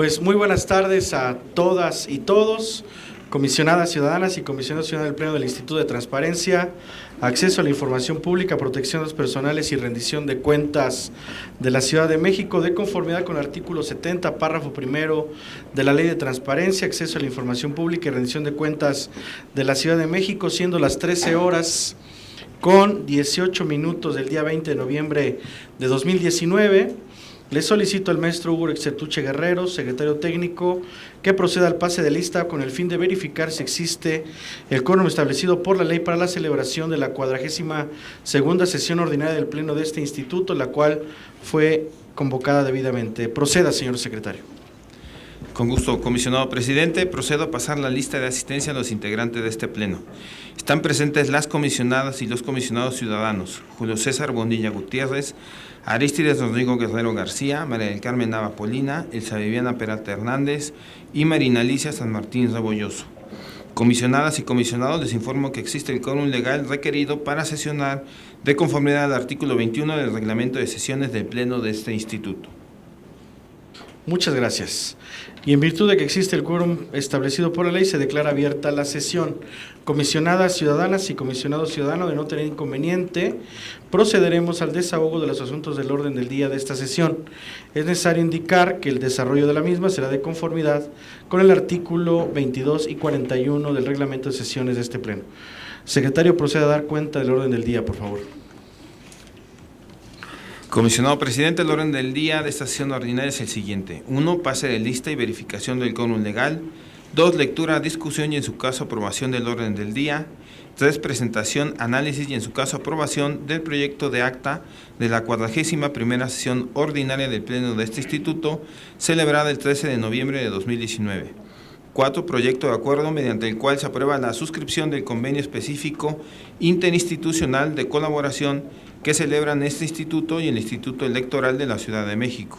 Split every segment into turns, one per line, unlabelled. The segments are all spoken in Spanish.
Pues muy buenas tardes a todas y todos, comisionadas ciudadanas y comisionados ciudadanos del Pleno del Instituto de Transparencia, Acceso a la Información Pública, Protección de los Personales y Rendición de Cuentas de la Ciudad de México, de conformidad con el artículo 70, párrafo primero de la Ley de Transparencia, Acceso a la Información Pública y Rendición de Cuentas de la Ciudad de México, siendo las 13 horas con 18 minutos del día 20 de noviembre de 2019, le solicito al maestro Hugo Exertuche Guerrero, secretario técnico, que proceda al pase de lista con el fin de verificar si existe el quórum establecido por la ley para la celebración de la 42ª sesión ordinaria del Pleno de este instituto, la cual fue convocada debidamente. Proceda, señor secretario.
Con gusto, comisionado presidente. Procedo a pasar la lista de asistencia a los integrantes de este pleno. Están presentes las comisionadas y los comisionados ciudadanos: Julio César Bonilla Gutiérrez, Arístides Rodrigo Guerrero García, María del Carmen Nava Polina, Elsa Viviana Peralta Hernández y Marina Alicia San Martín Rebolloso. Comisionadas y comisionados, les informo que existe el quórum legal requerido para sesionar de conformidad al artículo 21 del reglamento de sesiones del pleno de este instituto.
Muchas gracias. Y en virtud de que existe el quórum establecido por la ley, se declara abierta la sesión. Comisionadas ciudadanas y comisionados ciudadanos, de no tener inconveniente, procederemos al desahogo de los asuntos del orden del día de esta sesión. Es necesario indicar que el desarrollo de la misma será de conformidad con el artículo 22 y 41 del reglamento de sesiones de este pleno. Secretario, proceda a dar cuenta del orden del día, por favor.
Comisionado presidente, el orden del día de esta sesión ordinaria es el siguiente: 1. Pase de lista y verificación del quórum legal. 2. Lectura, discusión y en su caso aprobación del orden del día. 3. Presentación, análisis y en su caso aprobación del proyecto de acta de la 41ª sesión ordinaria del Pleno de este instituto, celebrada el 13 de noviembre de 2019. 4. Proyecto de acuerdo mediante el cual se aprueba la suscripción del convenio específico interinstitucional de colaboración que celebran este instituto y el Instituto Electoral de la Ciudad de México.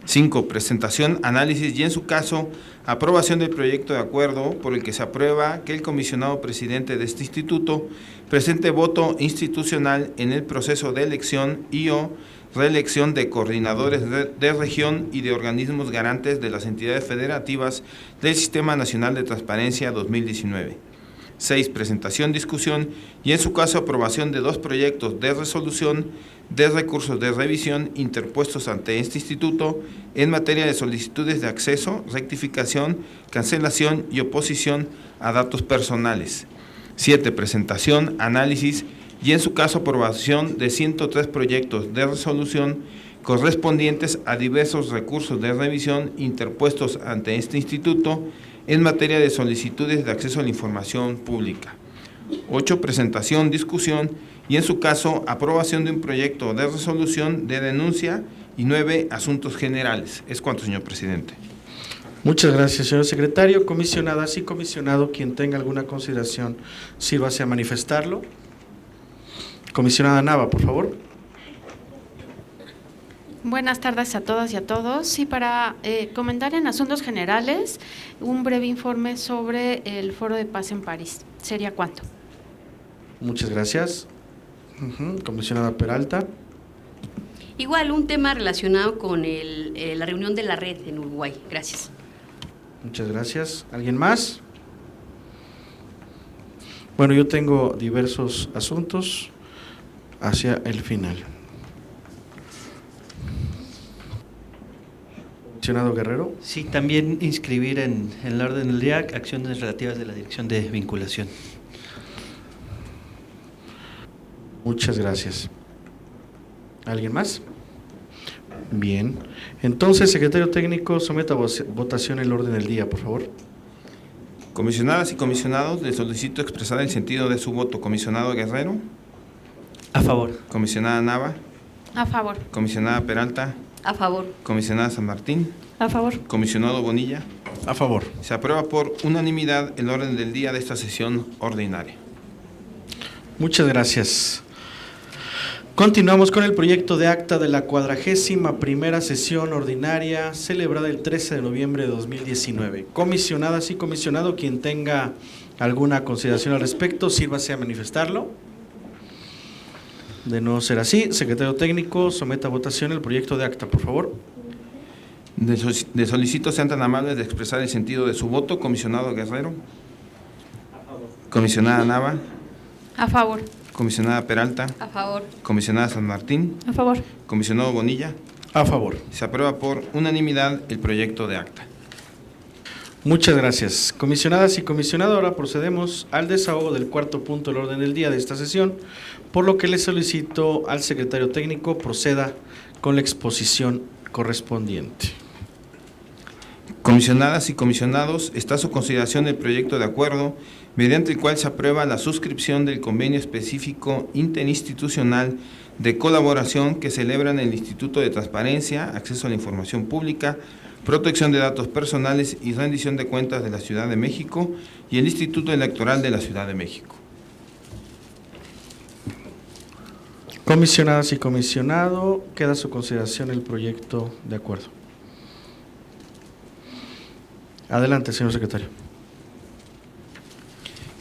5. Presentación, análisis y en su caso aprobación del proyecto de acuerdo por el que se aprueba que el comisionado presidente de este instituto presente voto institucional en el proceso de elección y o reelección de coordinadores de región y de organismos garantes de las entidades federativas del Sistema Nacional de Transparencia 2019. 6. Presentación, discusión y en su caso aprobación de 2 proyectos de resolución de recursos de revisión interpuestos ante este instituto en materia de solicitudes de acceso, rectificación, cancelación y oposición a datos personales. 7. Presentación, análisis y en su caso aprobación de 103 proyectos de resolución correspondientes a diversos recursos de revisión interpuestos ante este instituto en materia de solicitudes de acceso a la información pública. 8. Presentación, discusión y en su caso aprobación de un proyecto de resolución de denuncia. Y 9. Asuntos generales. Es cuanto, señor presidente.
Muchas gracias, señor secretario. Comisionadas y comisionado, quien tenga alguna consideración, sírvase a manifestarlo. Comisionada Nava, por favor.
Buenas tardes a todas y a todos. Y para comentar en asuntos generales, un breve informe sobre el Foro de Paz en París. ¿Sería cuánto?
Muchas gracias. Comisionada Peralta.
Igual, un tema relacionado con la reunión de la red en Uruguay. Gracias.
Muchas gracias. ¿Alguien más? Bueno, yo tengo diversos asuntos hacia el final. Comisionado Guerrero.
Sí, también inscribir en el orden del día acciones relativas de la Dirección de Vinculación.
Muchas gracias. ¿Alguien más? Bien. Entonces, secretario técnico, someta a votación el orden del día, por favor.
Comisionadas y comisionados, les solicito expresar el sentido de su voto. Comisionado Guerrero.
A favor.
Comisionada Nava.
A favor.
Comisionada Peralta.
A favor.
Comisionada San Martín.
A favor.
Comisionado Bonilla.
A favor.
Se aprueba por unanimidad el orden del día de esta sesión ordinaria.
Muchas gracias. Continuamos con el proyecto de acta de la 41ª sesión ordinaria celebrada el 13 de noviembre de 2019. Comisionadas y comisionado, quien tenga alguna consideración al respecto, sírvase a manifestarlo. De no ser así, secretario técnico, someta a votación el proyecto de acta, por favor.
Le solicito sean tan amables de expresar el sentido de su voto. Comisionado Guerrero. A favor. Comisionada Nava.
A favor.
Comisionada Peralta.
A favor.
Comisionada San Martín.
A favor.
Comisionado Bonilla.
A favor.
Se aprueba por unanimidad el proyecto de acta.
Muchas gracias. Comisionadas y comisionados, ahora procedemos al desahogo del cuarto punto del orden del día de esta sesión, por lo que le solicito al secretario técnico proceda con la exposición correspondiente.
Comisionadas y comisionados, está a su consideración el proyecto de acuerdo mediante el cual se aprueba la suscripción del convenio específico interinstitucional de colaboración que celebran el Instituto de Transparencia, Acceso a la Información Pública, Protección de Datos Personales y Rendición de Cuentas de la Ciudad de México y el Instituto Electoral de la Ciudad de México.
Comisionadas y comisionado, queda a su consideración el proyecto de acuerdo. Adelante, señor secretario.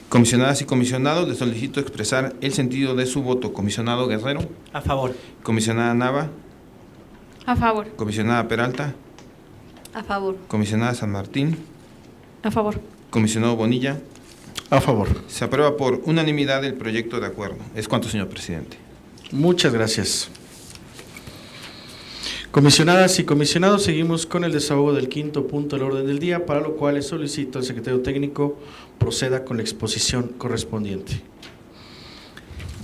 Comisionadas y comisionados, les solicito expresar el sentido de su voto. Comisionado Guerrero.
A favor.
Comisionada Nava.
A favor.
Comisionada Peralta.
A favor.
Comisionada San Martín.
A favor.
Comisionado Bonilla.
A favor.
Se aprueba por unanimidad el proyecto de acuerdo. Es cuanto, señor presidente.
Muchas gracias. Comisionadas y comisionados, seguimos con el desahogo del quinto punto del orden del día, para lo cual le solicito al secretario técnico proceda con la exposición correspondiente.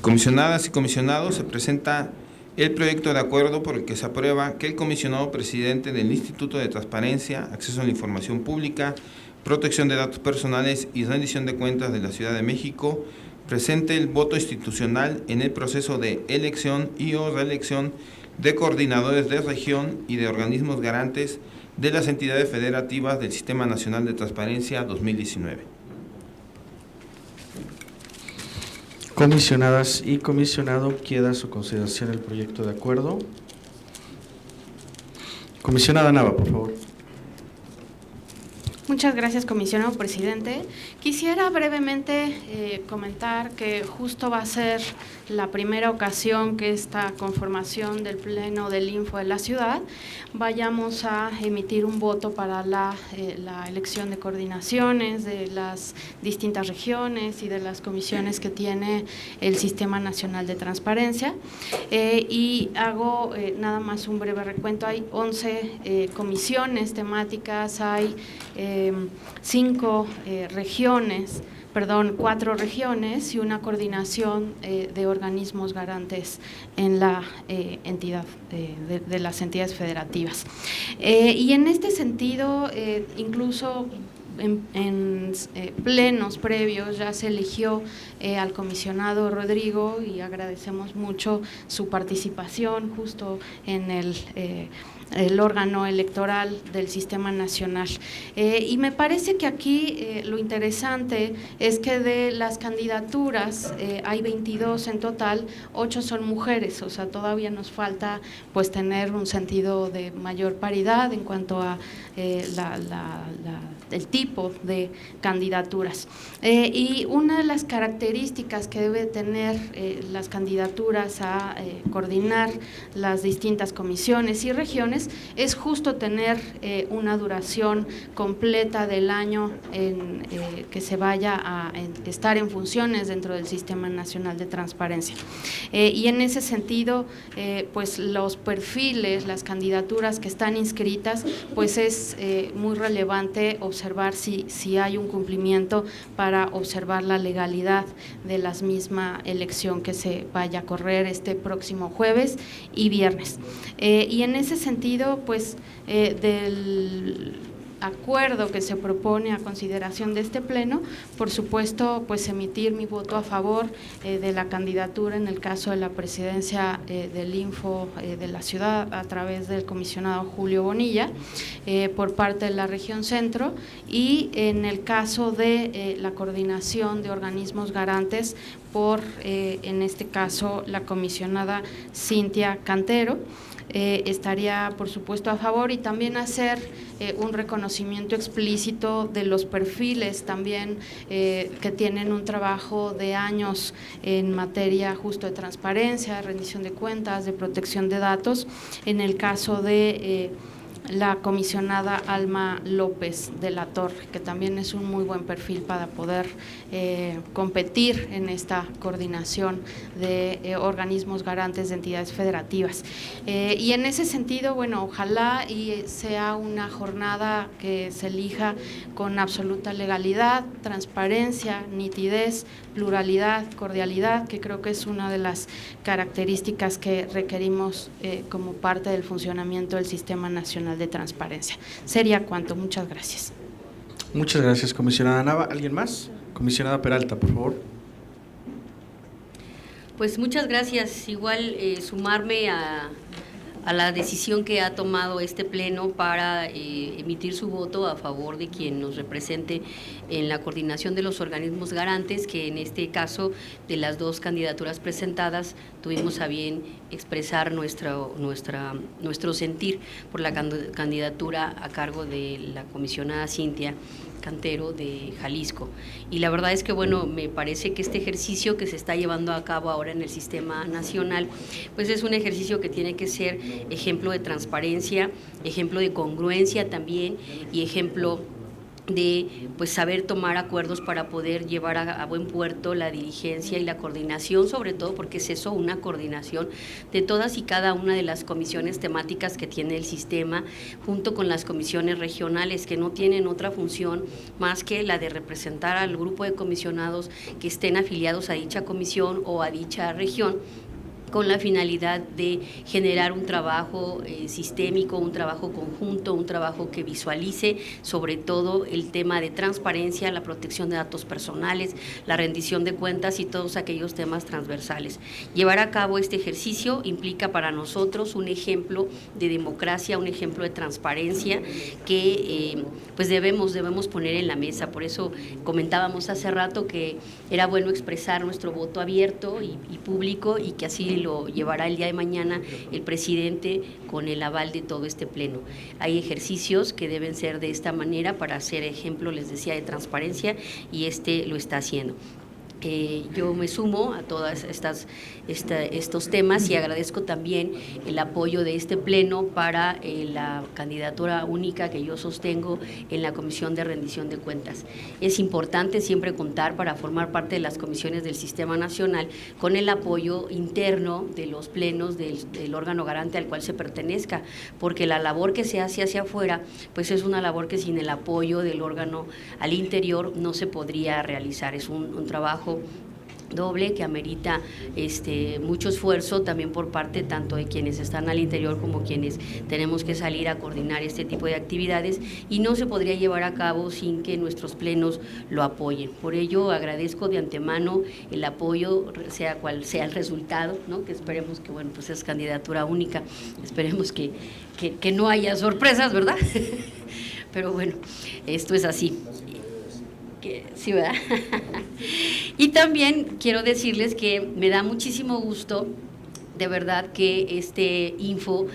Comisionadas y comisionados, se presenta el proyecto de acuerdo por el que se aprueba que el comisionado presidente del Instituto de Transparencia, Acceso a la Información Pública, Protección de Datos Personales y Rendición de Cuentas de la Ciudad de México presente el voto institucional en el proceso de elección y o reelección de coordinadores de región y de organismos garantes de las entidades federativas del Sistema Nacional de Transparencia 2019.
Comisionadas y comisionado, queda a su consideración el proyecto de acuerdo. Comisionada Nava, por favor.
Muchas gracias, comisionado presidente. Quisiera brevemente comentar que justo va a ser la primera ocasión que esta conformación del Pleno del Info de la ciudad vayamos a emitir un voto para la elección de coordinaciones de las distintas regiones y de las comisiones que tiene el Sistema Nacional de Transparencia. Y hago nada más un breve recuento. Hay 11 comisiones temáticas, hay 4 regiones y una coordinación de organismos garantes en la entidad de las entidades federativas. Y en este sentido, incluso en plenos previos ya se eligió al comisionado Rodrigo y agradecemos mucho su participación justo en el órgano electoral del Sistema Nacional. Y me parece que aquí lo interesante es que de las candidaturas hay 22 en total, 8 son mujeres, o sea, todavía nos falta pues tener un sentido de mayor paridad en cuanto a el tipo de candidaturas. Y una de las características que debe tener las candidaturas a coordinar las distintas comisiones y regiones es justo tener una duración completa del año que se vaya a estar en funciones dentro del Sistema Nacional de Transparencia. Y en ese sentido, pues los perfiles, las candidaturas que están inscritas, pues es muy relevante observar si hay un cumplimiento para observar la legalidad de la misma elección que se vaya a correr este próximo jueves y viernes. Y en ese sentido, pues del acuerdo que se propone a consideración de este pleno, por supuesto, pues emitir mi voto a favor de la candidatura en el caso de la presidencia del Info de la ciudad a través del comisionado Julio Bonilla por parte de la región centro, y en el caso de la coordinación de organismos garantes por, en este caso, la comisionada Cintia Cantero. Estaría por supuesto a favor, y también hacer un reconocimiento explícito de los perfiles también que tienen un trabajo de años en materia justo de transparencia, de rendición de cuentas, de protección de datos. En el caso de la comisionada Alma López de la Torre, que también es un muy buen perfil para poder competir en esta coordinación de organismos garantes de entidades federativas. Y en ese sentido, bueno, ojalá y sea una jornada que se elija con absoluta legalidad, transparencia, nitidez, pluralidad, cordialidad, que creo que es una de las características que requerimos como parte del funcionamiento del Sistema Nacional de Transparencia. Sería cuanto. Muchas gracias.
Muchas gracias, comisionada Nava. ¿Alguien más? Comisionada Peralta, por favor.
Pues muchas gracias. Igual sumarme a la decisión que ha tomado este pleno para emitir su voto a favor de quien nos represente en la coordinación de los organismos garantes, que en este caso de las dos candidaturas presentadas tuvimos a bien expresar nuestro sentir por la candidatura a cargo de la comisionada Cintia Cantero de Jalisco. Y la verdad es que, bueno, me parece que este ejercicio que se está llevando a cabo ahora en el Sistema Nacional, pues es un ejercicio que tiene que ser ejemplo de transparencia, ejemplo de congruencia también y ejemplo de pues saber tomar acuerdos para poder llevar a buen puerto la diligencia y la coordinación, sobre todo porque es eso, una coordinación de todas y cada una de las comisiones temáticas que tiene el sistema, junto con las comisiones regionales, que no tienen otra función más que la de representar al grupo de comisionados que estén afiliados a dicha comisión o a dicha región, con la finalidad de generar un trabajo sistémico, un trabajo conjunto, un trabajo que visualice sobre todo el tema de transparencia, la protección de datos personales, la rendición de cuentas y todos aquellos temas transversales. Llevar a cabo este ejercicio implica para nosotros un ejemplo de democracia, un ejemplo de transparencia que pues debemos poner en la mesa. Por eso comentábamos hace rato que era bueno expresar nuestro voto abierto y público, y que así lo llevará el día de mañana el presidente con el aval de todo este pleno. Hay ejercicios que deben ser de esta manera para hacer ejemplo, les decía, de transparencia, y este lo está haciendo. Yo me sumo a todos estos temas y agradezco también el apoyo de este pleno para la candidatura única que yo sostengo en la Comisión de Rendición de Cuentas. Es importante siempre contar, para formar parte de las comisiones del Sistema Nacional, con el apoyo interno de los plenos del órgano garante al cual se pertenezca, porque la labor que se hace hacia afuera pues es una labor que sin el apoyo del órgano al interior no se podría realizar. Es un trabajo doble que amerita mucho esfuerzo también por parte tanto de quienes están al interior como quienes tenemos que salir a coordinar este tipo de actividades, y no se podría llevar a cabo sin que nuestros plenos lo apoyen. Por ello agradezco de antemano el apoyo, sea cual sea el resultado, ¿no? Que esperemos que, bueno, pues es candidatura única, esperemos que no haya sorpresas, ¿verdad? Pero bueno, esto es así. Sí, ¿verdad? Y también quiero decirles que me da muchísimo gusto, de verdad, que este Info,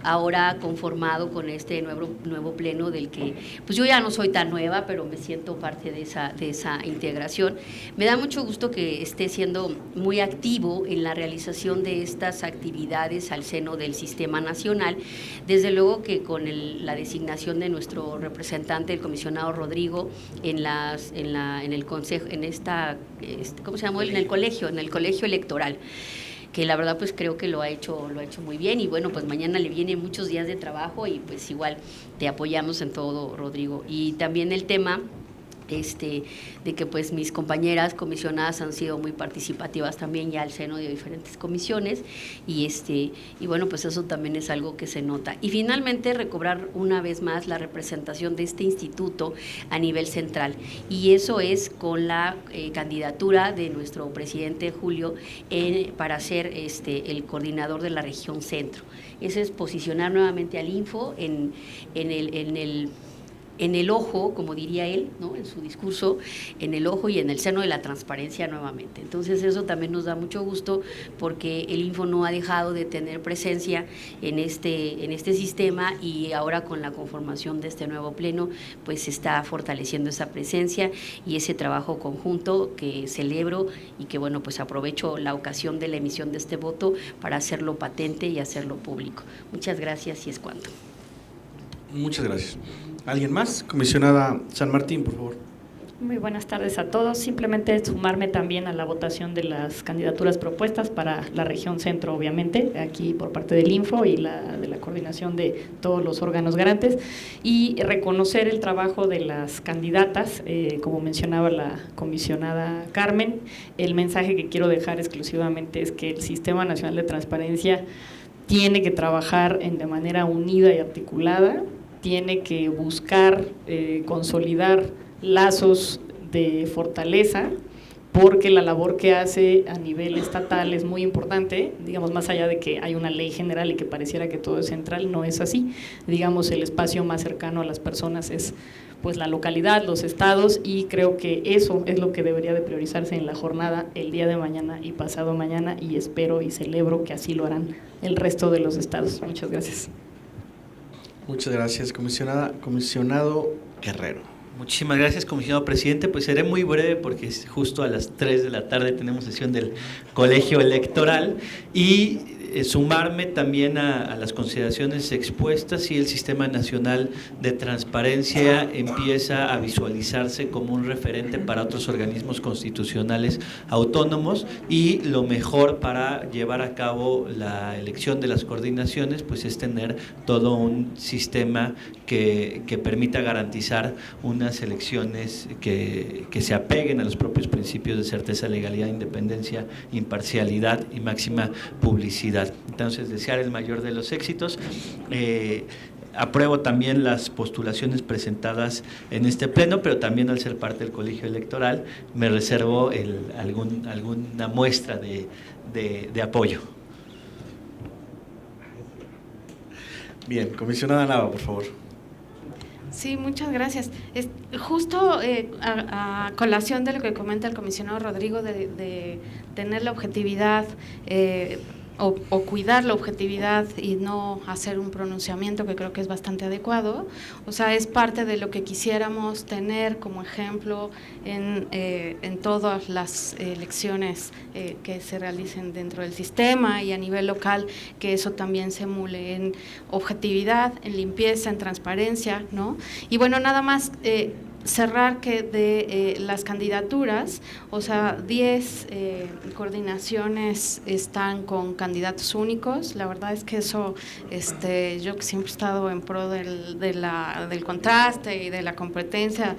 ahora conformado con este nuevo pleno del que pues yo ya no soy tan nueva, pero me siento parte de esa integración. Me da mucho gusto que esté siendo muy activo en la realización de estas actividades al seno del Sistema Nacional. Desde luego que con la designación de nuestro representante, el comisionado Rodrigo, en el consejo, ¿cómo se llamó? En el colegio electoral, que la verdad pues creo que lo ha hecho muy bien, y bueno, pues mañana le vienen muchos días de trabajo y pues igual te apoyamos en todo, Rodrigo. Y también el tema de que pues mis compañeras comisionadas han sido muy participativas también ya al seno de diferentes comisiones, y bueno, pues eso también es algo que se nota. Y finalmente recobrar una vez más la representación de este instituto a nivel central, y eso es con la candidatura de nuestro presidente Julio para ser el coordinador de la región centro. Eso es posicionar nuevamente al Info en el ojo, como diría él, ¿no? En su discurso, en el ojo y en el seno de la transparencia nuevamente. Entonces eso también nos da mucho gusto, porque el Info no ha dejado de tener presencia en este sistema, y ahora con la conformación de este nuevo pleno pues se está fortaleciendo esa presencia y ese trabajo conjunto que celebro, y que bueno, pues aprovecho la ocasión de la emisión de este voto para hacerlo patente y hacerlo público. Muchas gracias, y es cuanto.
Muchas gracias. ¿Alguien más? Comisionada San Martín, por favor.
Muy buenas tardes a todos. Simplemente sumarme también a la votación de las candidaturas propuestas para la región centro, obviamente, aquí por parte del Info y de la coordinación de todos los órganos garantes, y reconocer el trabajo de las candidatas, como mencionaba la comisionada Carmen. El mensaje que quiero dejar exclusivamente es que el Sistema Nacional de Transparencia tiene que trabajar de manera unida y articulada, tiene que buscar consolidar lazos de fortaleza, porque la labor que hace a nivel estatal es muy importante, digamos, más allá de que hay una ley general y que pareciera que todo es central, no es así. Digamos, el espacio más cercano a las personas es pues la localidad, los estados, y creo que eso es lo que debería de priorizarse en la jornada el día de mañana y pasado mañana, y espero y celebro que así lo harán el resto de los estados. Muchas gracias.
Muchas gracias, comisionada. Comisionado Guerrero.
Muchísimas gracias, comisionado presidente. Pues seré muy breve porque justo a las 3 de la tarde tenemos sesión del colegio electoral, y sumarme también a las consideraciones expuestas, y el Sistema Nacional de Transparencia empieza a visualizarse como un referente para otros organismos constitucionales autónomos, y lo mejor para llevar a cabo la elección de las coordinaciones pues es tener todo un sistema que permita garantizar unas elecciones que se apeguen a los propios principios de certeza, legalidad, independencia, imparcialidad y máxima publicidad. Entonces, desear el mayor de los éxitos. Apruebo también las postulaciones presentadas en este pleno, pero también al ser parte del colegio electoral me reservo alguna muestra de apoyo.
Bien, comisionada Nava, por favor.
Sí, muchas gracias. Justo a colación de lo que comenta el comisionado Rodrigo de tener la objetividad o cuidar la objetividad y no hacer un pronunciamiento, que creo que es bastante adecuado. O sea, es parte de lo que quisiéramos tener como ejemplo en todas las elecciones que se realicen dentro del sistema y a nivel local, que eso también se emule en objetividad, en limpieza, en transparencia, ¿no? Y bueno, nada más cerrar que de las candidaturas, o sea, 10 coordinaciones están con candidatos únicos. La verdad es que eso, yo que siempre he estado en pro del contraste y de la competencia,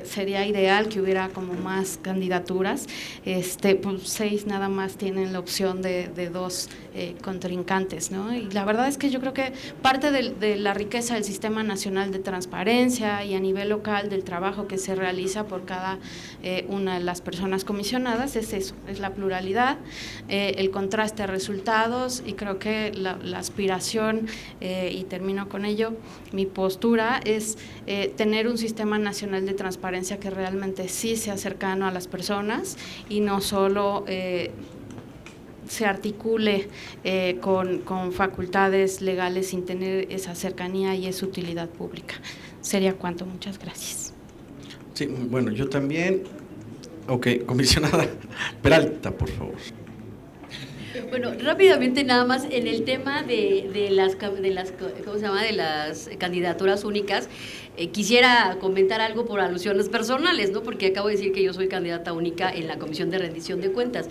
sería ideal que hubiera como más candidaturas. Pues 6 nada más tienen la opción de 2 contrincantes, ¿no? Y la verdad es que yo creo que parte de la riqueza del Sistema Nacional de Transparencia y a nivel local del trabajo que se realiza por cada una de las personas comisionadas es eso, es la pluralidad, el contraste de resultados, y creo que la aspiración, y termino con ello, mi postura es tener un Sistema Nacional de Transparencia que realmente sí sea cercano a las personas y no solo se articule con facultades legales sin tener esa cercanía y esa utilidad pública. Sería cuanto. Muchas gracias.
Sí, bueno, yo también. Ok, comisionada Peralta, por favor.
Bueno, rápidamente nada más en el tema de las ¿cómo se llama? De las candidaturas únicas. Quisiera comentar algo por alusiones personales, ¿no? Porque acabo de decir que yo soy candidata única en la Comisión de Rendición de Cuentas.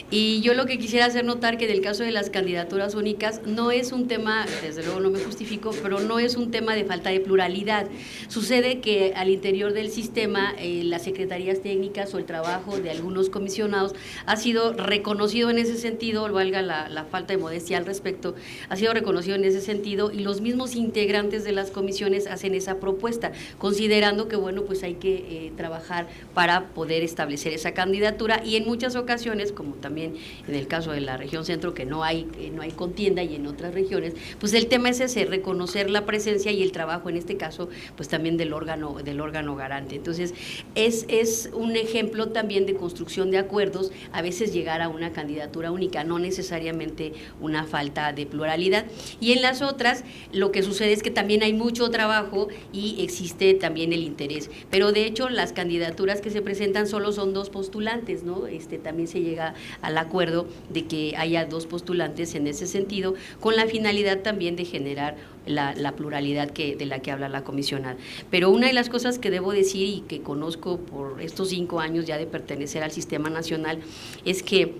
Y yo lo que quisiera hacer notar que en el caso de las candidaturas únicas no es un tema, desde luego no me justifico, pero no es un tema de falta de pluralidad. Sucede que al interior del sistema, las secretarías técnicas o el trabajo de algunos comisionados ha sido reconocido en ese sentido, valga la falta de modestia al respecto, ha sido reconocido en ese sentido, y los mismos integrantes de las comisiones hacen esa propuesta, considerando que bueno, pues hay que trabajar para poder establecer esa candidatura, y en muchas ocasiones, como también en el caso de la región centro, que no hay contienda, y en otras regiones, pues el tema es ese, reconocer la presencia y el trabajo, en este caso, pues también del órgano garante. Entonces, es un ejemplo también de construcción de acuerdos, a veces llegar a una candidatura única, no necesariamente una falta de pluralidad. Y en las otras, lo que sucede es que también hay mucho trabajo, y existe también el interés. Pero de hecho las candidaturas que se presentan solo son 2 postulantes, ¿no? También se llega al acuerdo de que haya 2 postulantes en ese sentido, con la finalidad también de generar la pluralidad de la que habla la comisionada. Pero una de las cosas que debo decir y que conozco por estos 5 años ya de pertenecer al Sistema Nacional es que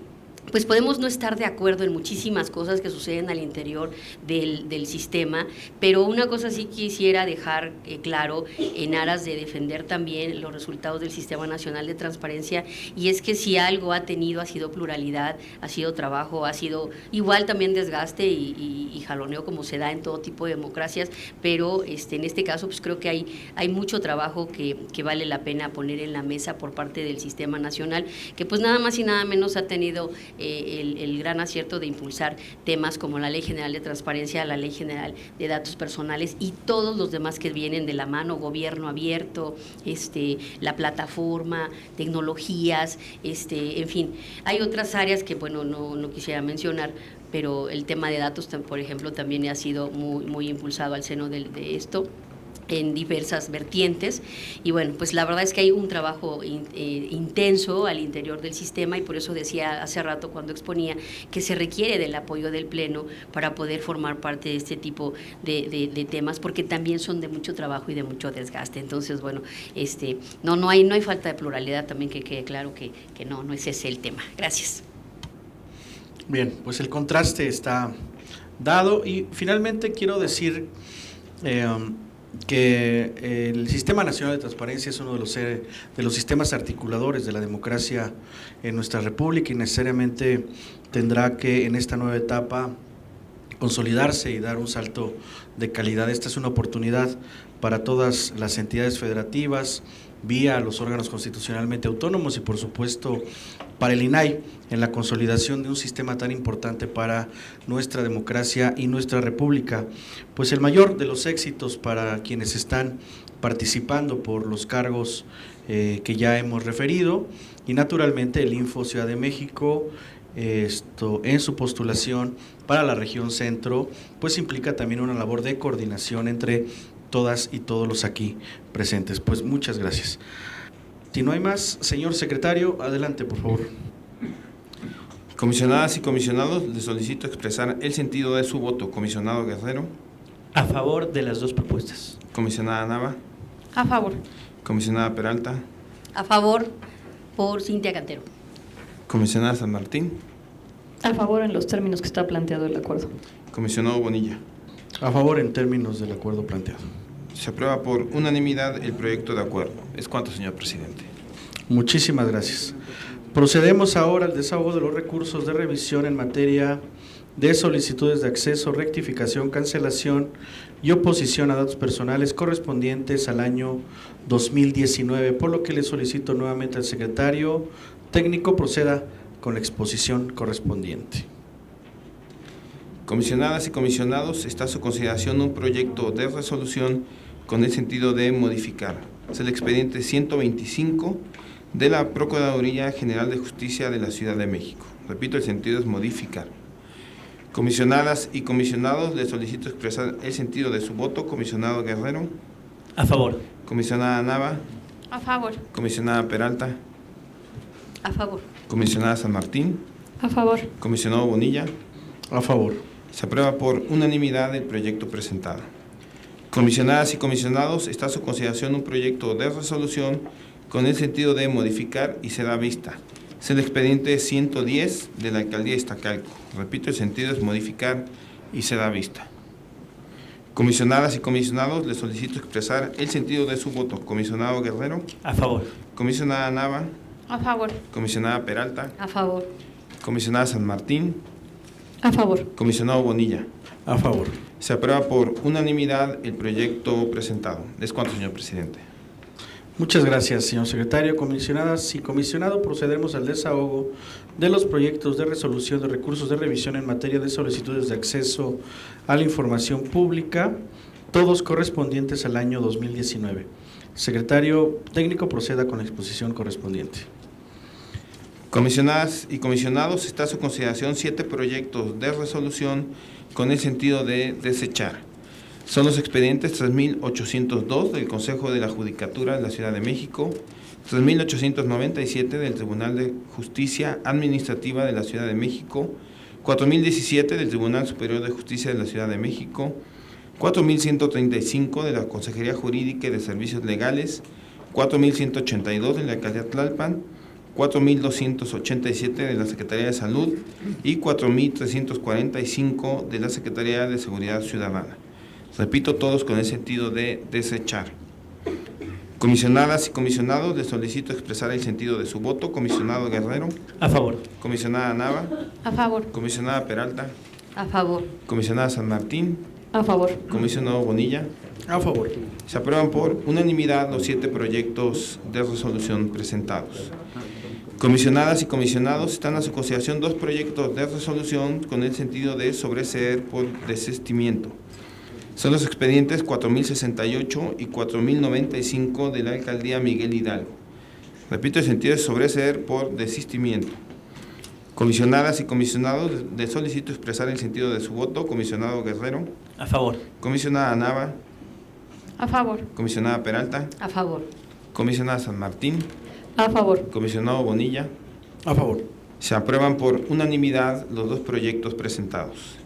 pues podemos no estar de acuerdo en muchísimas cosas que suceden al interior del sistema, pero una cosa sí quisiera dejar claro en aras de defender también los resultados del Sistema Nacional de Transparencia, y es que si algo ha sido pluralidad, ha sido trabajo, ha sido igual también desgaste y jaloneo como se da en todo tipo de democracias, pero en este caso pues creo que hay mucho trabajo que vale la pena poner en la mesa por parte del Sistema Nacional, que pues nada más y nada menos ha tenido el gran acierto de impulsar temas como la Ley General de Transparencia, la Ley General de Datos Personales y todos los demás que vienen de la mano, gobierno abierto, la plataforma, tecnologías, en fin. Hay otras áreas que, bueno, no quisiera mencionar, pero el tema de datos, por ejemplo, también ha sido muy impulsado al seno de esto, en diversas vertientes, y bueno, pues la verdad es que hay un trabajo intenso al interior del sistema, y por eso decía hace rato cuando exponía que se requiere del apoyo del Pleno para poder formar parte de este tipo de temas, porque también son de mucho trabajo y de mucho desgaste. Entonces, bueno, no hay falta de pluralidad, también que quede claro que no es ese el tema. Gracias.
Bien, pues el contraste está dado, y finalmente quiero decir que el Sistema Nacional de Transparencia es uno de los sistemas articuladores de la democracia en nuestra república, y necesariamente tendrá que en esta nueva etapa consolidarse y dar un salto de calidad. Esta es una oportunidad para todas las entidades federativas, vía los órganos constitucionalmente autónomos, y por supuesto para el INAI, en la consolidación de un sistema tan importante para nuestra democracia y nuestra república. Pues el mayor de los éxitos para quienes están participando por los cargos que ya hemos referido, y naturalmente el Info Ciudad de México, en su postulación para la región centro, pues implica también una labor de coordinación entre todas y todos los aquí presentes. Pues muchas gracias. Si no hay más, señor secretario, adelante, por favor.
Comisionadas y comisionados, les solicito expresar el sentido de su voto. Comisionado Guerrero.
A favor de las 2 propuestas.
Comisionada Nava.
A favor.
Comisionada Peralta.
A favor por Cintia Cantero.
Comisionada San Martín.
A favor en los términos que está planteado el acuerdo.
Comisionado Bonilla.
A favor en términos del acuerdo planteado.
Se aprueba por unanimidad el proyecto de acuerdo. Es cuanto, señor presidente.
Muchísimas gracias. Procedemos ahora al desahogo de los recursos de revisión en materia de solicitudes de acceso, rectificación, cancelación y oposición a datos personales correspondientes al año 2019, por lo que le solicito nuevamente al secretario técnico proceda con la exposición correspondiente.
Comisionadas y comisionados, está a su consideración un proyecto de resolución con el sentido de modificar. Es el expediente 125 de la Procuraduría General de Justicia de la Ciudad de México. Repito, el sentido es modificar. Comisionadas y comisionados, les solicito expresar el sentido de su voto. Comisionado Guerrero.
A favor.
Comisionada Nava.
A favor.
Comisionada Peralta.
A favor.
Comisionada San Martín.
A favor.
Comisionado Bonilla.
A favor.
Se aprueba por unanimidad el proyecto presentado. Comisionadas y comisionados, está a su consideración un proyecto de resolución con el sentido de modificar y se da vista. Es el expediente 110 de la Alcaldía de Iztacalco. Repito, el sentido es modificar y se da vista. Comisionadas y comisionados, les solicito expresar el sentido de su voto. Comisionado Guerrero.
A favor.
Comisionada Nava.
A favor.
Comisionada Peralta.
A favor.
Comisionada San Martín.
A favor.
Comisionado Bonilla.
A favor.
Se aprueba por unanimidad el proyecto presentado. Es cuanto, señor presidente.
Muchas gracias, señor secretario. Comisionadas y comisionado, procederemos al desahogo de los proyectos de resolución de recursos de revisión en materia de solicitudes de acceso a la información pública, todos correspondientes al año 2019. Secretario técnico, proceda con la exposición correspondiente.
Comisionadas y comisionados, está a su consideración 7 proyectos de resolución con el sentido de desechar. Son los expedientes 3802 del Consejo de la Judicatura de la Ciudad de México, 3897 del Tribunal de Justicia Administrativa de la Ciudad de México, 4017 del Tribunal Superior de Justicia de la Ciudad de México, 4135 de la Consejería Jurídica y de Servicios Legales, 4182 de la Alcaldía Tlalpan, 4287 de la Secretaría de Salud y 4345 de la Secretaría de Seguridad Ciudadana. Repito, todos con el sentido de desechar. Comisionadas y comisionados, les solicito expresar el sentido de su voto. Comisionado Guerrero.
A favor.
Comisionada Nava.
A favor.
Comisionada Peralta.
A favor.
Comisionada San Martín.
A favor.
Comisionado Bonilla.
A favor.
Se aprueban por unanimidad los 7 proyectos de resolución presentados. Comisionadas y comisionados, están a su consideración 2 proyectos de resolución con el sentido de sobreseer por desistimiento. Son los expedientes 4068 y 4095 de la Alcaldía Miguel Hidalgo. Repito, el sentido es sobreseer por desistimiento. Comisionadas y comisionados, les solicito expresar el sentido de su voto. Comisionado Guerrero.
A favor.
Comisionada Nava.
A favor.
Comisionada Peralta.
A favor.
Comisionada San Martín.
A favor.
Comisionado Bonilla.
A favor.
Se aprueban por unanimidad los 2 proyectos presentados.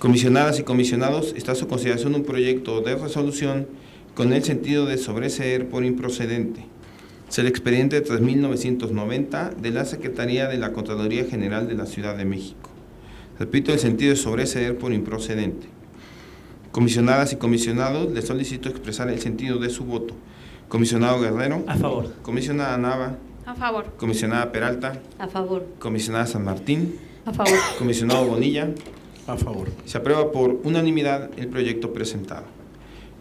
Comisionadas y comisionados, está a su consideración un proyecto de resolución con el sentido de sobreseer por improcedente. Es el expediente 3990 de la Secretaría de la Contraloría General de la Ciudad de México. Repito, el sentido es sobreseer por improcedente. Comisionadas y comisionados, les solicito expresar el sentido de su voto. Comisionado Guerrero.
A favor.
Comisionada Nava.
A favor.
Comisionada Peralta.
A favor.
Comisionada San Martín.
A favor.
Comisionado Bonilla.
A favor.
Se aprueba por unanimidad el proyecto presentado.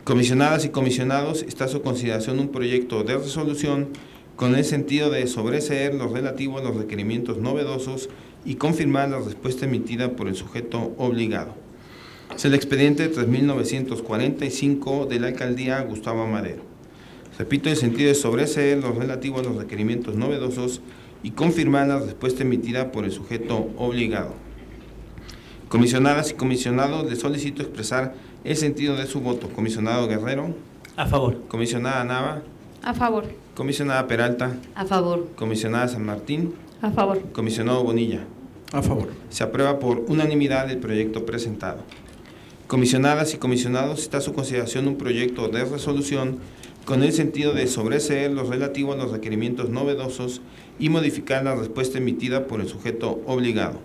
Comisionadas y comisionados, está a su consideración un proyecto de resolución con el sentido de sobreseer lo relativo a los requerimientos novedosos y confirmar la respuesta emitida por el sujeto obligado. Es el expediente 3945 de la Alcaldía Gustavo Madero. Repito, el sentido es sobreseer lo relativo a los requerimientos novedosos y confirmar la respuesta emitida por el sujeto obligado. Comisionadas y comisionados, les solicito expresar el sentido de su voto. Comisionado Guerrero.
A favor.
Comisionada Nava.
A favor.
Comisionada Peralta.
A favor.
Comisionada San Martín.
A favor.
Comisionado Bonilla.
A favor.
Se aprueba por unanimidad el proyecto presentado. Comisionadas y comisionados, está a su consideración un proyecto de resolución con el sentido de sobreseer lo relativo a los requerimientos novedosos y modificar la respuesta emitida por el sujeto obligado.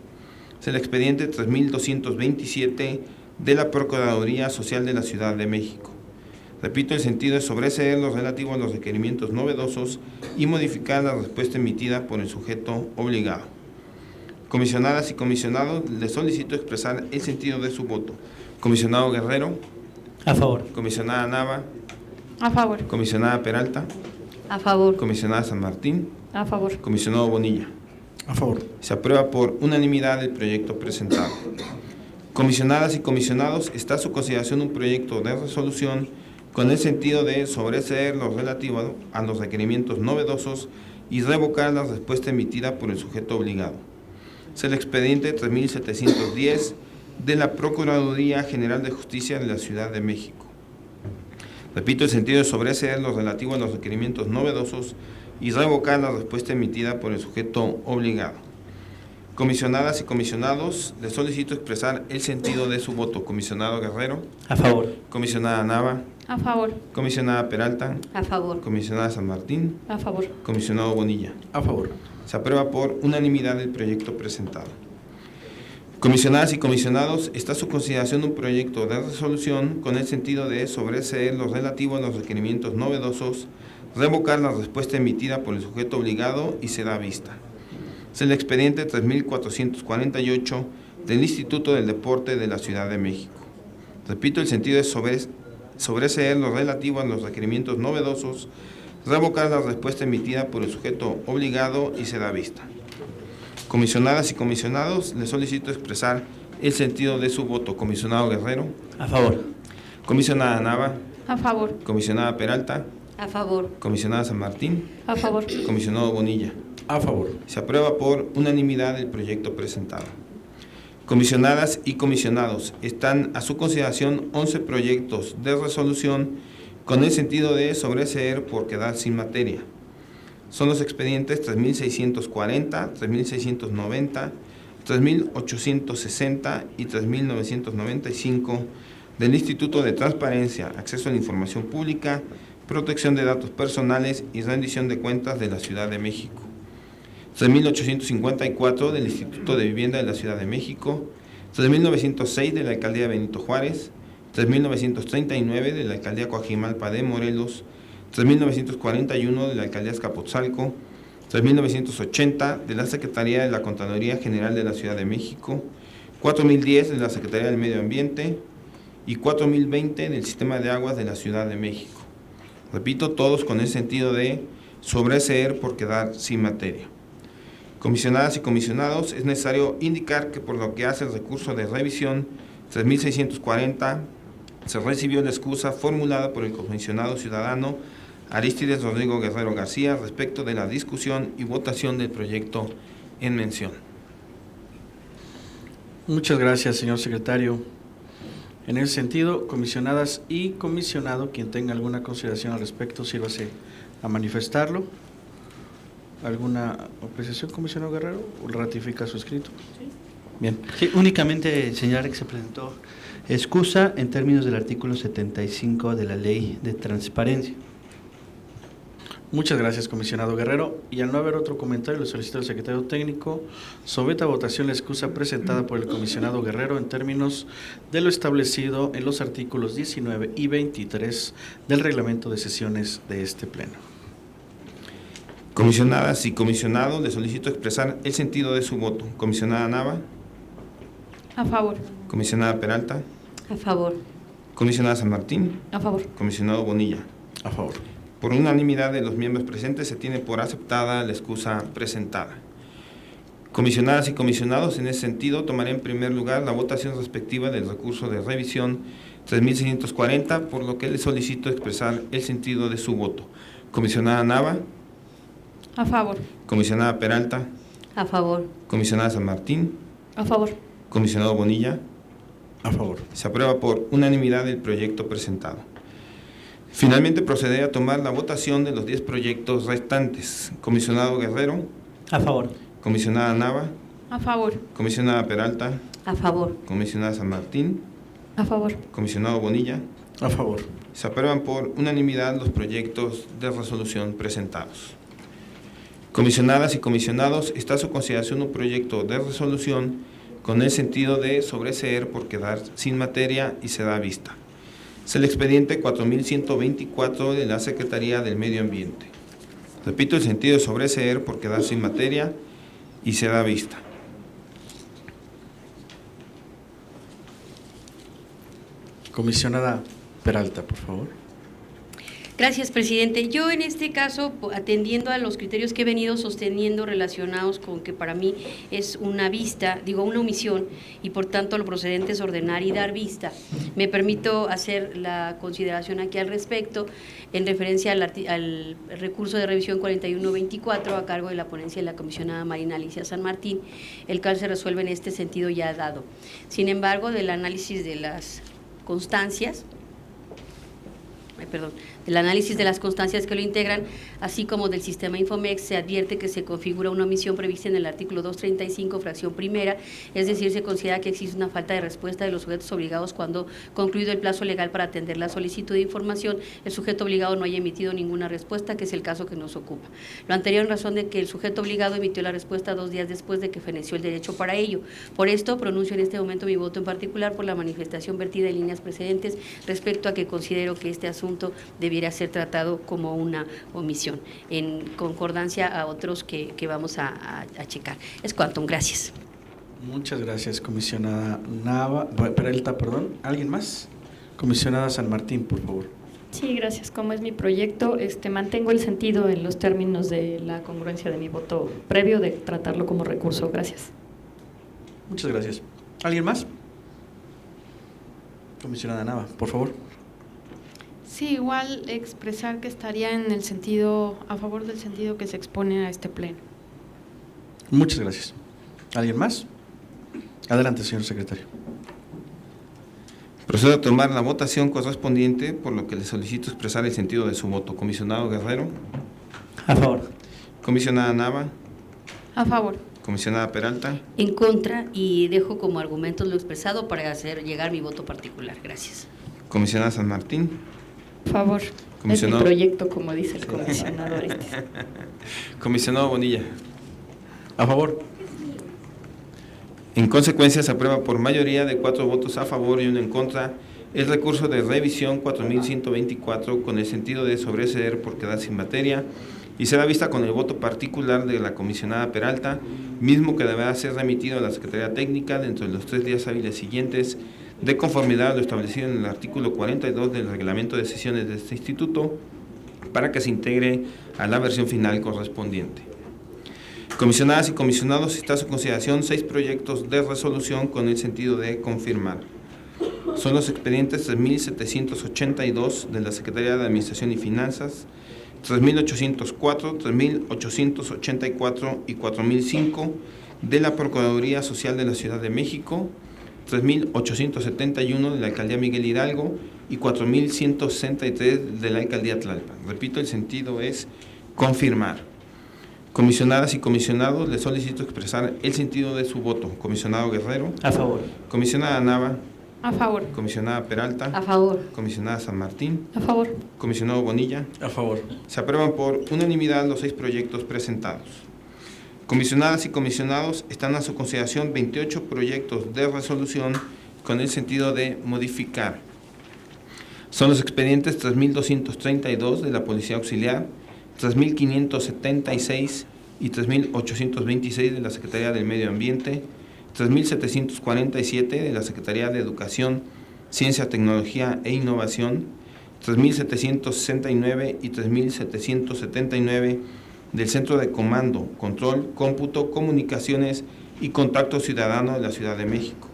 Es el expediente 3227 de la Procuraduría Social de la Ciudad de México. Repito, el sentido es sobreseer lo relativo a los requerimientos novedosos y modificar la respuesta emitida por el sujeto obligado. Comisionadas y comisionados, les solicito expresar el sentido de su voto. Comisionado Guerrero.
A favor.
Comisionada Nava.
A favor.
Comisionada Peralta.
A favor.
Comisionada San Martín.
A favor.
Comisionado Bonilla.
A favor.
Se aprueba por unanimidad el proyecto presentado. Comisionadas y comisionados, está a su consideración un proyecto de resolución con el sentido de sobreseer lo relativo a los requerimientos novedosos y revocar la respuesta emitida por el sujeto obligado. Es el expediente 3710 de la Procuraduría General de Justicia de la Ciudad de México. Repito, el sentido es sobreseer lo relativo a los requerimientos novedosos y revocar la respuesta emitida por el sujeto obligado. Comisionadas y comisionados, les solicito expresar el sentido de su voto. Comisionado Guerrero.
A favor.
Comisionada Nava.
A favor.
Comisionada Peralta.
A favor.
Comisionada San Martín.
A favor.
Comisionado Bonilla.
A favor.
Se aprueba por unanimidad el proyecto presentado. Comisionadas y comisionados, está a su consideración un proyecto de resolución con el sentido de sobreseer lo relativo a los requerimientos novedosos, revocar la respuesta emitida por el sujeto obligado y se da vista. Es el expediente 3448 del Instituto del Deporte de la Ciudad de México. Repito, el sentido es sobreseer lo relativo a los requerimientos novedosos, revocar la respuesta emitida por el sujeto obligado y se da vista. Comisionadas y comisionados, les solicito expresar el sentido de su voto. Comisionado Guerrero.
A favor.
Comisionada Nava.
A favor.
Comisionada Peralta.
A favor.
Comisionada San Martín.
A favor.
Comisionado Bonilla.
A favor.
Se aprueba por unanimidad el proyecto presentado. Comisionadas y comisionados, están a su consideración 11 proyectos de resolución con el sentido de sobreseer por quedar sin materia. Son los expedientes 3.640, 3.690, 3.860 y 3.995 del Instituto de Transparencia, Acceso a la Información Pública, Protección de Datos Personales y Rendición de Cuentas de la Ciudad de México. 3.854 del Instituto de Vivienda de la Ciudad de México, 3.906 de la Alcaldía Benito Juárez, 3.939 de la Alcaldía Coajimalpa de Morelos, 3.941 de la Alcaldía Azcapotzalco, 3.980 de la Secretaría de la Contraloría General de la Ciudad de México, 4.010 de la Secretaría del Medio Ambiente y 4.020 del Sistema de Aguas de la Ciudad de México. Repito, todos con el sentido de sobreseer por quedar sin materia. Comisionadas y comisionados, es necesario indicar que por lo que hace el recurso de revisión 3.640, se recibió la excusa formulada por el comisionado ciudadano Arístides Rodrigo Guerrero García respecto de la discusión y votación del proyecto en mención.
Muchas gracias, señor secretario. En ese sentido, comisionadas y comisionado, quien tenga alguna consideración al respecto, sírvase a manifestarlo. ¿Alguna apreciación, comisionado Guerrero? ¿O ratifica su escrito? Sí. Bien.
Sí, únicamente señalar que se presentó excusa en términos del artículo 75 de la Ley de Transparencia.
Muchas gracias, comisionado Guerrero. Y al no haber otro comentario, le solicito al secretario técnico someta a votación la excusa presentada por el comisionado Guerrero en términos de lo establecido en los artículos 19 y 23 del reglamento de sesiones de este pleno.
Comisionadas y comisionados, le solicito expresar el sentido de su voto. Comisionada Nava.
A favor.
Comisionada Peralta.
A favor.
Comisionada San Martín.
A favor.
Comisionado Bonilla.
A favor.
Por unanimidad de los miembros presentes se tiene por aceptada la excusa presentada. Comisionadas y comisionados, en ese sentido, tomaré en primer lugar la votación respectiva del recurso de revisión 3.640, por lo que le solicito expresar el sentido de su voto. Comisionada Nava.
A favor.
Comisionada Peralta.
A favor.
Comisionada San Martín.
A favor.
Comisionado Bonilla.
A favor.
Se aprueba por unanimidad el proyecto presentado. Finalmente procederé a tomar la votación de los 10 proyectos restantes. Comisionado Guerrero.
A favor.
Comisionada Nava.
A favor.
Comisionada Peralta.
A favor.
Comisionada San Martín.
A favor.
Comisionado Bonilla.
A favor.
Se aprueban por unanimidad los proyectos de resolución presentados. Comisionadas y comisionados, está a su consideración un proyecto de resolución con el sentido de sobreseer por quedar sin materia y se da vista. Es el expediente 4124 de la Secretaría del Medio Ambiente. Repito, el sentido de sobreseer por quedar sin materia y se da vista.
Comisionada Peralta, por favor.
Gracias, presidente. Yo en este caso, atendiendo a los criterios que he venido sosteniendo relacionados con que para mí es una omisión y por tanto lo procedente es ordenar y dar vista, me permito hacer la consideración aquí al respecto en referencia al recurso de revisión 4124 a cargo de la ponencia de la comisionada Marina Alicia San Martín, el cual se resuelve en este sentido ya dado. Sin embargo, del análisis de las constancias, del análisis de las constancias que lo integran, así como del sistema Infomex, se advierte que se configura una omisión prevista en el artículo 235, fracción primera, es decir, se considera que existe una falta de respuesta de los sujetos obligados cuando, concluido el plazo legal para atender la solicitud de información, el sujeto obligado no haya emitido ninguna respuesta, que es el caso que nos ocupa. Lo anterior en razón de que el sujeto obligado emitió la respuesta 2 días después de que feneció el derecho para ello. Por esto, pronuncio en este momento mi voto en particular por la manifestación vertida en líneas precedentes respecto a que considero que este asunto debiera ser tratado como una omisión, en concordancia a otros que vamos a checar. Es cuanto, gracias.
Muchas gracias, comisionada Peralta, perdón. ¿Alguien más? Comisionada San Martín, por favor.
Sí, gracias. Como es mi proyecto, mantengo el sentido en los términos de la congruencia de mi voto previo de tratarlo como recurso. Gracias.
Muchas gracias. ¿Alguien más? Comisionada Nava, por favor.
Sí, igual expresar que estaría en el sentido, a favor del sentido que se expone a este pleno.
Muchas gracias. ¿Alguien más? Adelante, señor secretario.
Procedo a tomar la votación correspondiente, por lo que le solicito expresar el sentido de su voto. Comisionado Guerrero.
A favor.
Comisionada Nava.
A favor.
Comisionada Peralta.
En contra, y dejo como argumentos lo expresado para hacer llegar mi voto particular. Gracias.
Comisionada San Martín.
A favor.
Comisionado.
Es mi proyecto, como dice el comisionado Orestes.
Comisionado Bonilla.
A favor.
En consecuencia, se aprueba por mayoría de 4 votos a favor y 1 en contra el recurso de revisión 4124 con el sentido de sobreseer por quedar sin materia y será vista con el voto particular de la comisionada Peralta, mismo que deberá ser remitido a la Secretaría Técnica dentro de los 3 días hábiles siguientes, de conformidad a lo establecido en el artículo 42 del reglamento de sesiones de este instituto, para que se integre a la versión final correspondiente. Comisionadas y comisionados, está a su consideración 6 proyectos de resolución con el sentido de confirmar. Son los expedientes 3782 de la Secretaría de Administración y Finanzas, 3804, 3884 y 4005 de la Procuraduría Social de la Ciudad de México, 3871 de la Alcaldía Miguel Hidalgo y 4163 de la Alcaldía Tlalpan. Repito, el sentido es confirmar. Comisionadas y comisionados, les solicito expresar el sentido de su voto. Comisionado Guerrero.
A favor.
Comisionada Nava.
A favor.
Comisionada Peralta.
A favor.
Comisionada San Martín.
A favor.
Comisionado Bonilla.
A favor.
Se aprueban por unanimidad los 6 proyectos presentados. Comisionadas y comisionados, están a su consideración 28 proyectos de resolución con el sentido de modificar. Son los expedientes 3232 de la Policía Auxiliar, 3576 y 3826 de la Secretaría del Medio Ambiente, 3747 de la Secretaría de Educación, Ciencia, Tecnología e Innovación, 3769 y 3779 del Centro de Comando, Control, Cómputo, Comunicaciones y Contacto Ciudadano de la Ciudad de México,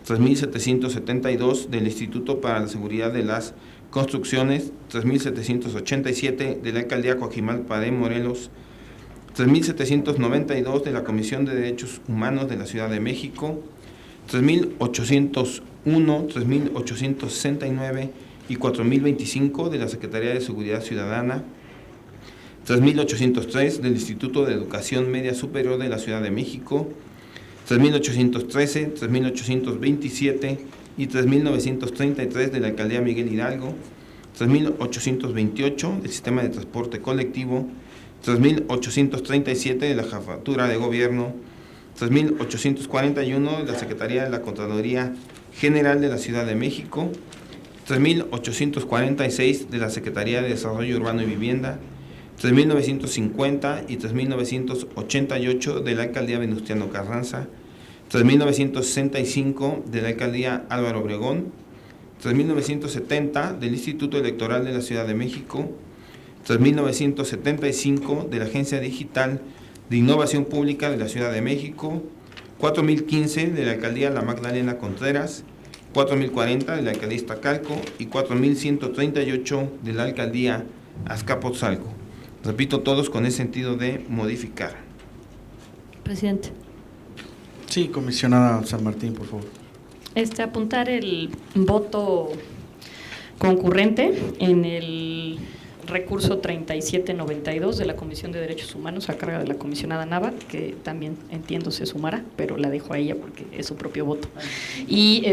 3772 del Instituto para la Seguridad de las Construcciones, 3787 de la Alcaldía Coajimalpa de Morelos, 3792 de la Comisión de Derechos Humanos de la Ciudad de México, 3801, 3869 y 4025 de la Secretaría de Seguridad Ciudadana, 3803 del Instituto de Educación Media Superior de la Ciudad de México, 3813, 3827 y 3933 de la Alcaldía Miguel Hidalgo, 3828 del Sistema de Transporte Colectivo, 3837 de la Jefatura de Gobierno, 3841 de la Secretaría de la Contraloría General de la Ciudad de México, 3846 de la Secretaría de Desarrollo Urbano y Vivienda, 3950 y 3988 de la Alcaldía Venustiano Carranza, 3965 de la Alcaldía Álvaro Obregón, 3970 del Instituto Electoral de la Ciudad de México, 3975 de la Agencia Digital de Innovación Pública de la Ciudad de México, 4015 de la Alcaldía La Magdalena Contreras, 4040 de la Alcaldía Iztacalco y 4138 de la Alcaldía Azcapotzalco. Repito, todos con el sentido de modificar.
Presidente.
Sí, comisionada San Martín, por favor.
Apuntar el voto concurrente en el recurso 3792 de la Comisión de Derechos Humanos a cargo de la comisionada Nava, que también entiendo se sumará, pero la dejo a ella porque es su propio voto. Y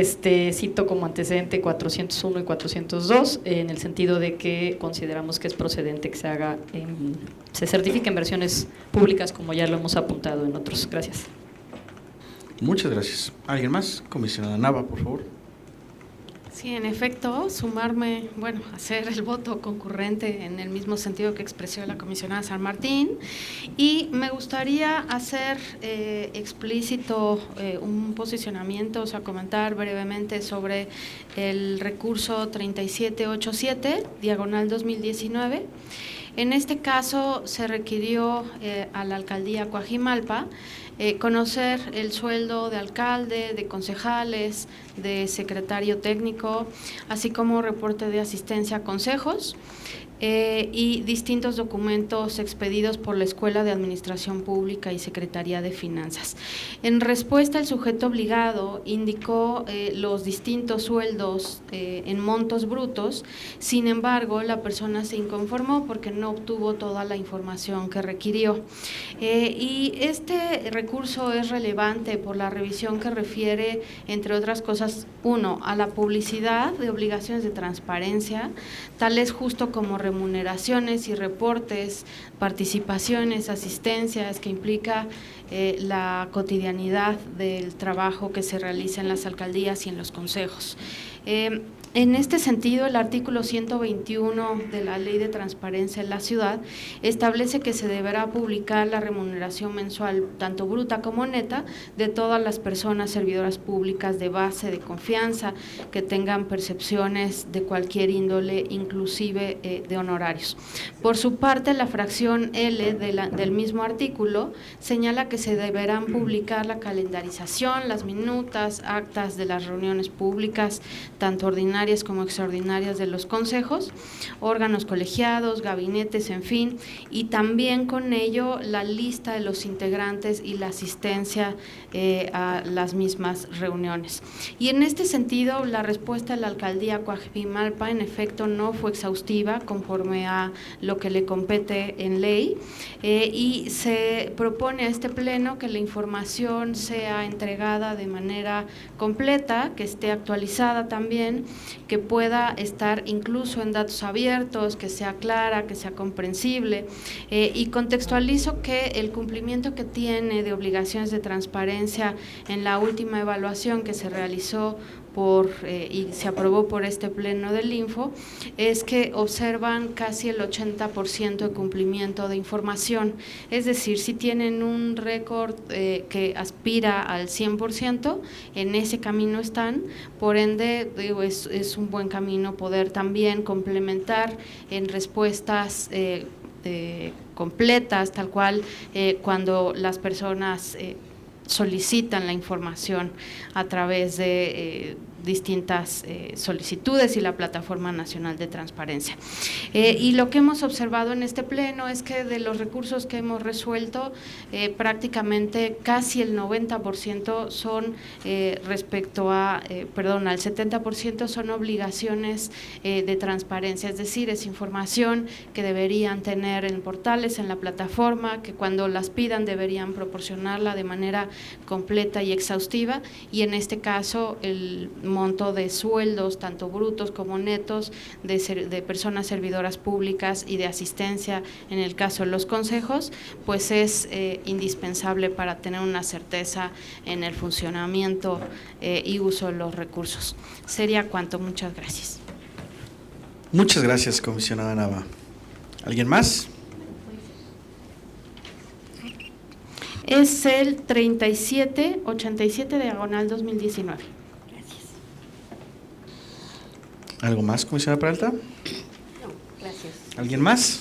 cito como antecedente 401 y 402 en el sentido de que consideramos que es procedente que se certifique en versiones públicas, como ya lo hemos apuntado en otros. Gracias.
Muchas gracias. ¿Alguien más? Comisionada Nava, por favor.
Sí, en efecto, sumarme, hacer el voto concurrente en el mismo sentido que expresó la comisionada San Martín, y me gustaría hacer explícito un posicionamiento, comentar brevemente sobre el recurso 3787, diagonal 2019. En este caso se requirió a la Alcaldía Coajimalpa conocer el sueldo de alcalde, de concejales, de secretario técnico, así como reporte de asistencia a consejos. y distintos documentos expedidos por la Escuela de Administración Pública y Secretaría de Finanzas. En respuesta, el sujeto obligado indicó los distintos sueldos en montos brutos. Sin embargo, la persona se inconformó porque no obtuvo toda la información que requirió. Y este recurso es relevante por la revisión que refiere, entre otras cosas, uno, a la publicidad de obligaciones de transparencia, tales justo como remuneraciones y reportes, participaciones, asistencias, que implica la cotidianidad del trabajo que se realiza en las alcaldías y en los consejos. En este sentido, el artículo 121 de la Ley de Transparencia en la Ciudad establece que se deberá publicar la remuneración mensual, tanto bruta como neta, de todas las personas servidoras públicas de base, de confianza, que tengan percepciones de cualquier índole, inclusive de honorarios. Por su parte, la fracción L del mismo artículo señala que se deberán publicar la calendarización, las minutas, actas de las reuniones públicas, tanto ordinarias como extraordinarias de los consejos, órganos colegiados, gabinetes, en fin, y también con ello la lista de los integrantes y la asistencia a las mismas reuniones. Y en este sentido, la respuesta de la alcaldía Coajimalpa en efecto no fue exhaustiva conforme a lo que le compete en ley, y se propone a este pleno que la información sea entregada de manera completa, que esté actualizada también, que pueda estar incluso en datos abiertos, que sea clara, que sea comprensible, y contextualizo que el cumplimiento que tiene de obligaciones de transparencia en la última evaluación que se realizó y se aprobó por este pleno del Info, es que observan casi el 80% de cumplimiento de información, es decir, si tienen un récord que aspira al 100%, en ese camino están, por ende es un buen camino poder también complementar en respuestas completas, tal cual cuando las personas solicitan la información a través de distintas solicitudes y la Plataforma Nacional de Transparencia. Y lo que hemos observado en este pleno es que de los recursos que hemos resuelto, prácticamente casi el 90% son respecto a, al 70% son obligaciones de transparencia, es decir, es información que deberían tener en portales, en la plataforma, que cuando las pidan deberían proporcionarla de manera completa y exhaustiva, y en este caso el monto de sueldos, tanto brutos como netos, de personas servidoras públicas y de asistencia en el caso de los consejos, pues es indispensable para tener una certeza en el funcionamiento y uso de los recursos. Sería cuanto, muchas gracias.
Muchas gracias, comisionada Nava. ¿Alguien más?
Es el 3787/2019.
¿Algo más, comisionada Peralta?
No, gracias.
¿Alguien más?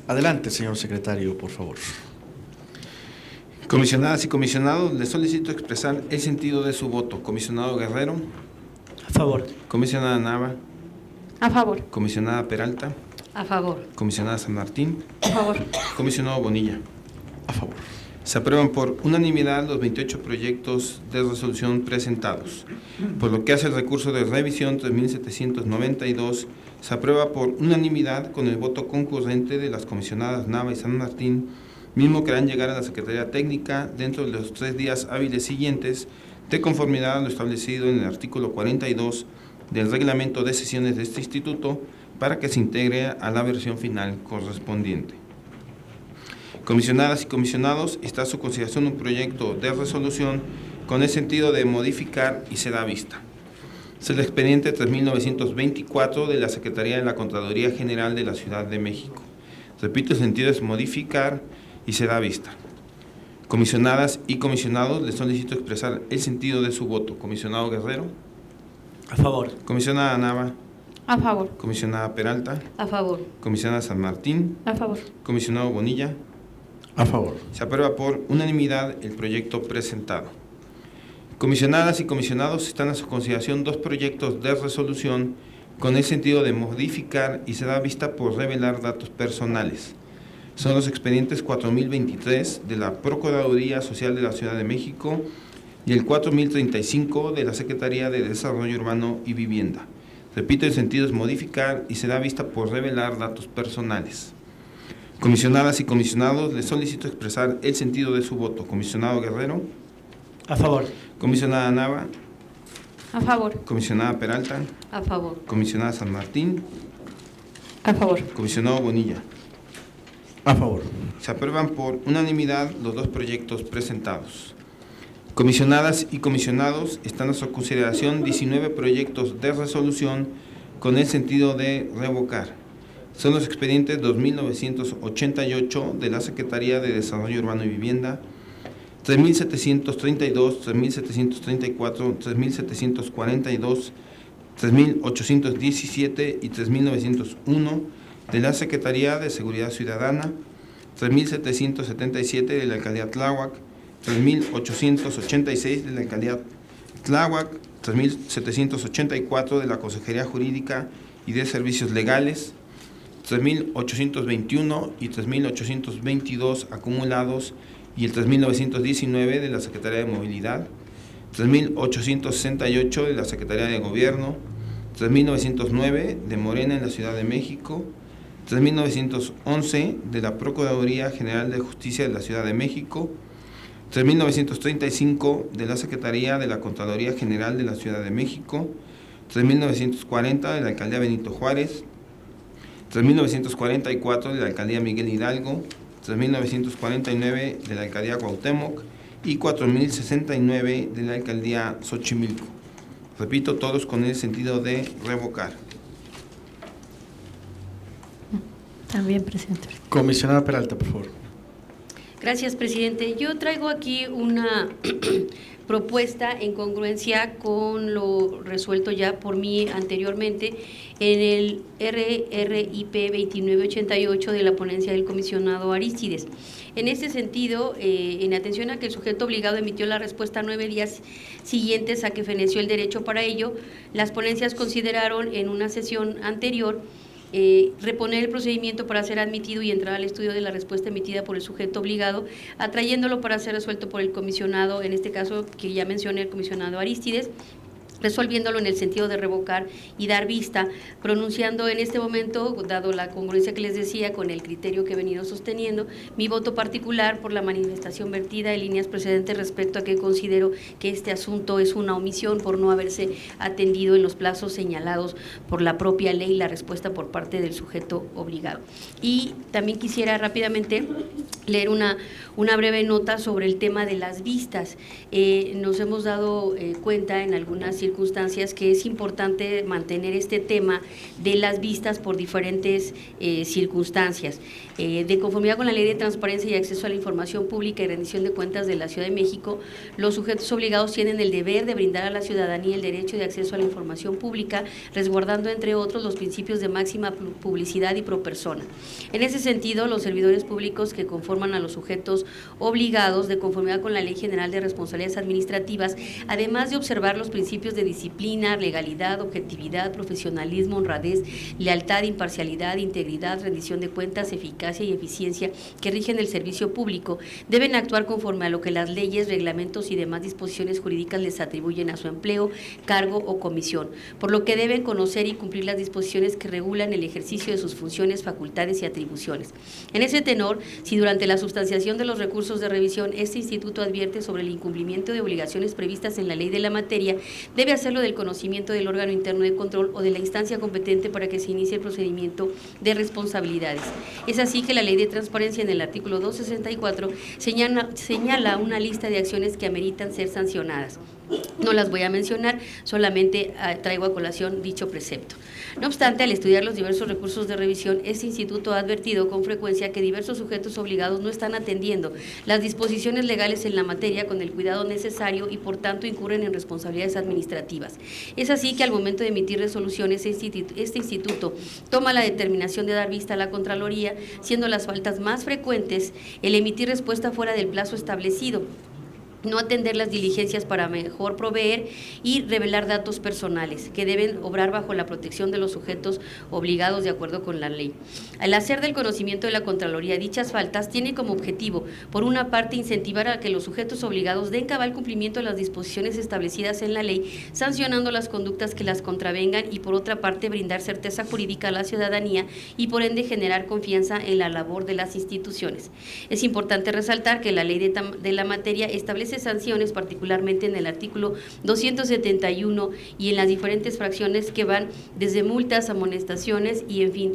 Adelante, señor secretario, por favor.
Comisionadas y comisionados, les solicito expresar el sentido de su voto. Comisionado Guerrero.
A favor.
Comisionada Nava.
A favor.
Comisionada Peralta.
A favor.
Comisionada San Martín.
A favor.
Comisionado Bonilla.
A favor.
Se aprueban por unanimidad los 28 proyectos de resolución presentados. Por lo que hace el recurso de revisión 3792, se aprueba por unanimidad con el voto concurrente de las comisionadas Nava y San Martín, mismo que harán llegar a la Secretaría Técnica dentro de los 3 días hábiles siguientes, de conformidad a lo establecido en el artículo 42 del reglamento de sesiones de este instituto, para que se integre a la versión final correspondiente. Comisionadas y comisionados, está a su consideración un proyecto de resolución con el sentido de modificar y se da vista. Es el expediente 3924 de la Secretaría de la Contraloría General de la Ciudad de México. Repito, el sentido es modificar y se da vista. Comisionadas y comisionados, les solicito expresar el sentido de su voto. Comisionado Guerrero.
A favor.
Comisionada Nava.
A favor.
Comisionada Peralta.
A favor.
Comisionada San Martín.
A favor.
Comisionado Bonilla.
A favor.
Se aprueba por unanimidad el proyecto presentado. Comisionadas y comisionados, están a su consideración 2 proyectos de resolución con el sentido de modificar y se da vista por revelar datos personales. Son los expedientes 4023 de la Procuraduría Social de la Ciudad de México y el 4035 de la Secretaría de Desarrollo Urbano y Vivienda. Repito, el sentido es modificar y se da vista por revelar datos personales. Comisionadas y comisionados, les solicito expresar el sentido de su voto. Comisionado Guerrero.
A favor.
Comisionada Nava.
A favor.
Comisionada Peralta.
A favor.
Comisionada San Martín.
A favor.
Comisionado Bonilla.
A favor.
Se aprueban por unanimidad los dos proyectos presentados. Comisionadas y comisionados, están a su consideración 19 proyectos de resolución con el sentido de revocar. Son los expedientes 2988 de la Secretaría de Desarrollo Urbano y Vivienda, 3732, 3734, 3742, 3817 y 3901 de la Secretaría de Seguridad Ciudadana, 3777 de la Alcaldía Tláhuac, 3886 de la Alcaldía Tláhuac, 3784 de la Consejería Jurídica y de Servicios Legales, 3821 y 3822 acumulados y el 3919 de la Secretaría de Movilidad, 3868 de la Secretaría de Gobierno, 3909 de Morena en la Ciudad de México, 3911 de la Procuraduría General de Justicia de la Ciudad de México, 3935 de la Secretaría de la Contraloría General de la Ciudad de México, 3940 de la Alcaldía Benito Juárez, 3944 de la Alcaldía Miguel Hidalgo, 3949 de la Alcaldía Cuauhtémoc y 4069 de la Alcaldía Xochimilco. Repito, todos con el sentido de revocar.
También, presidente.
Comisionada Peralta, por favor.
Gracias, presidente. Yo traigo aquí una propuesta en congruencia con lo resuelto ya por mí anteriormente en el RRIP 2988 de la ponencia del comisionado Arístides. En este sentido, en atención a que el sujeto obligado emitió la respuesta 9 días siguientes a que feneció el derecho para ello, las ponencias consideraron en una sesión anterior reponer el procedimiento para ser admitido y entrar al estudio de la respuesta emitida por el sujeto obligado, atrayéndolo para ser resuelto por el comisionado, en este caso que ya mencioné, el comisionado Arístides, resolviéndolo en el sentido de revocar y dar vista, pronunciando en este momento, dado la congruencia que les decía con el criterio que he venido sosteniendo, mi voto particular por la manifestación vertida en líneas precedentes respecto a que considero que este asunto es una omisión por no haberse atendido en los plazos señalados por la propia ley la respuesta por parte del sujeto obligado. Y también quisiera rápidamente leer una breve nota sobre el tema de las vistas. Nos hemos dado cuenta en algunas circunstancias que es importante mantener este tema de las vistas por diferentes circunstancias. De conformidad con la Ley de Transparencia y Acceso a la Información Pública y Rendición de Cuentas de la Ciudad de México, los sujetos obligados tienen el deber de brindar a la ciudadanía el derecho de acceso a la información pública, resguardando entre otros los principios de máxima publicidad y pro persona. En ese sentido, los servidores públicos que conforman a los sujetos obligados, de conformidad con la Ley General de Responsabilidades Administrativas, además de observar los principios de disciplina, legalidad, objetividad, profesionalismo, honradez, lealtad, imparcialidad, integridad, rendición de cuentas, eficacia y eficiencia que rigen el servicio público, deben actuar conforme a lo que las leyes, reglamentos y demás disposiciones jurídicas les atribuyen a su empleo, cargo o comisión, por lo que deben conocer y cumplir las disposiciones que regulan el ejercicio de sus funciones, facultades y atribuciones. En ese tenor, si durante la sustanciación de los recursos de revisión este instituto advierte sobre el incumplimiento de obligaciones previstas en la ley de la materia, debe hacerlo del conocimiento del órgano interno de control o de la instancia competente para que se inicie el procedimiento de responsabilidades. Es así que la Ley de Transparencia en el artículo 264 señala una lista de acciones que ameritan ser sancionadas. No las voy a mencionar, solamente traigo a colación dicho precepto. No obstante, al estudiar los diversos recursos de revisión, este instituto ha advertido con frecuencia que diversos sujetos obligados no están atendiendo las disposiciones legales en la materia con el cuidado necesario y por tanto incurren en responsabilidades administrativas. Es así que al momento de emitir resoluciones, este instituto toma la determinación de dar vista a la Contraloría, siendo las faltas más frecuentes el emitir respuesta fuera del plazo establecido, no atender las diligencias para mejor proveer y revelar datos personales que deben obrar bajo la protección de los sujetos obligados de acuerdo con la ley. Al hacer del conocimiento de la Contraloría dichas faltas, tiene como objetivo, por una parte, incentivar a que los sujetos obligados den cabal cumplimiento a las disposiciones establecidas en la ley, sancionando las conductas que las contravengan, y por otra parte, brindar certeza jurídica a la ciudadanía y por ende generar confianza en la labor de las instituciones. Es importante resaltar que la ley de la materia establece sanciones, particularmente en el artículo 271 y en las diferentes fracciones que van desde multas, amonestaciones y en fin,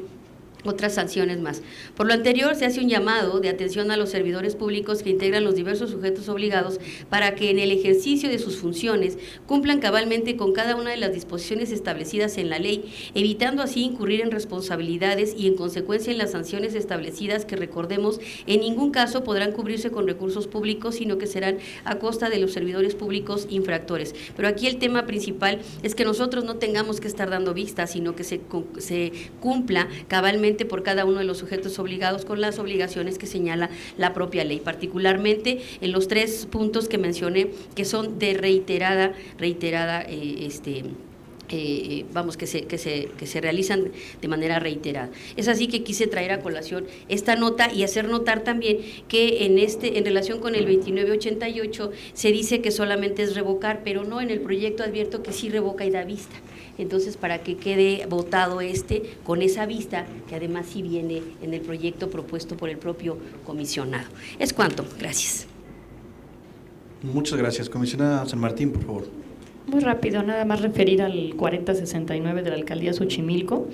otras sanciones más. Por lo anterior, se hace un llamado de atención a los servidores públicos que integran los diversos sujetos obligados para que en el ejercicio de sus funciones cumplan cabalmente con cada una de las disposiciones establecidas en la ley, evitando así incurrir en responsabilidades y en consecuencia en las sanciones establecidas que, recordemos, en ningún caso podrán cubrirse con recursos públicos, sino que serán a costa de los servidores públicos infractores. Pero aquí el tema principal es que nosotros no tengamos que estar dando vista, sino que se cumpla cabalmente por cada uno de los sujetos obligados con las obligaciones que señala la propia ley, particularmente en los 3 puntos que mencioné, que son de reiterada que se realizan de manera reiterada. Es así que quise traer a colación esta nota y hacer notar también que en relación con el 2988 se dice que solamente es revocar, pero no, en el proyecto advierto que sí revoca y da vista. Entonces, para que quede votado con esa vista, que además sí viene en el proyecto propuesto por el propio comisionado. Es cuanto. Gracias.
Muchas gracias. Comisionada San Martín, por favor.
Muy rápido, nada más referir al 4069 de la Alcaldía Xochimilco,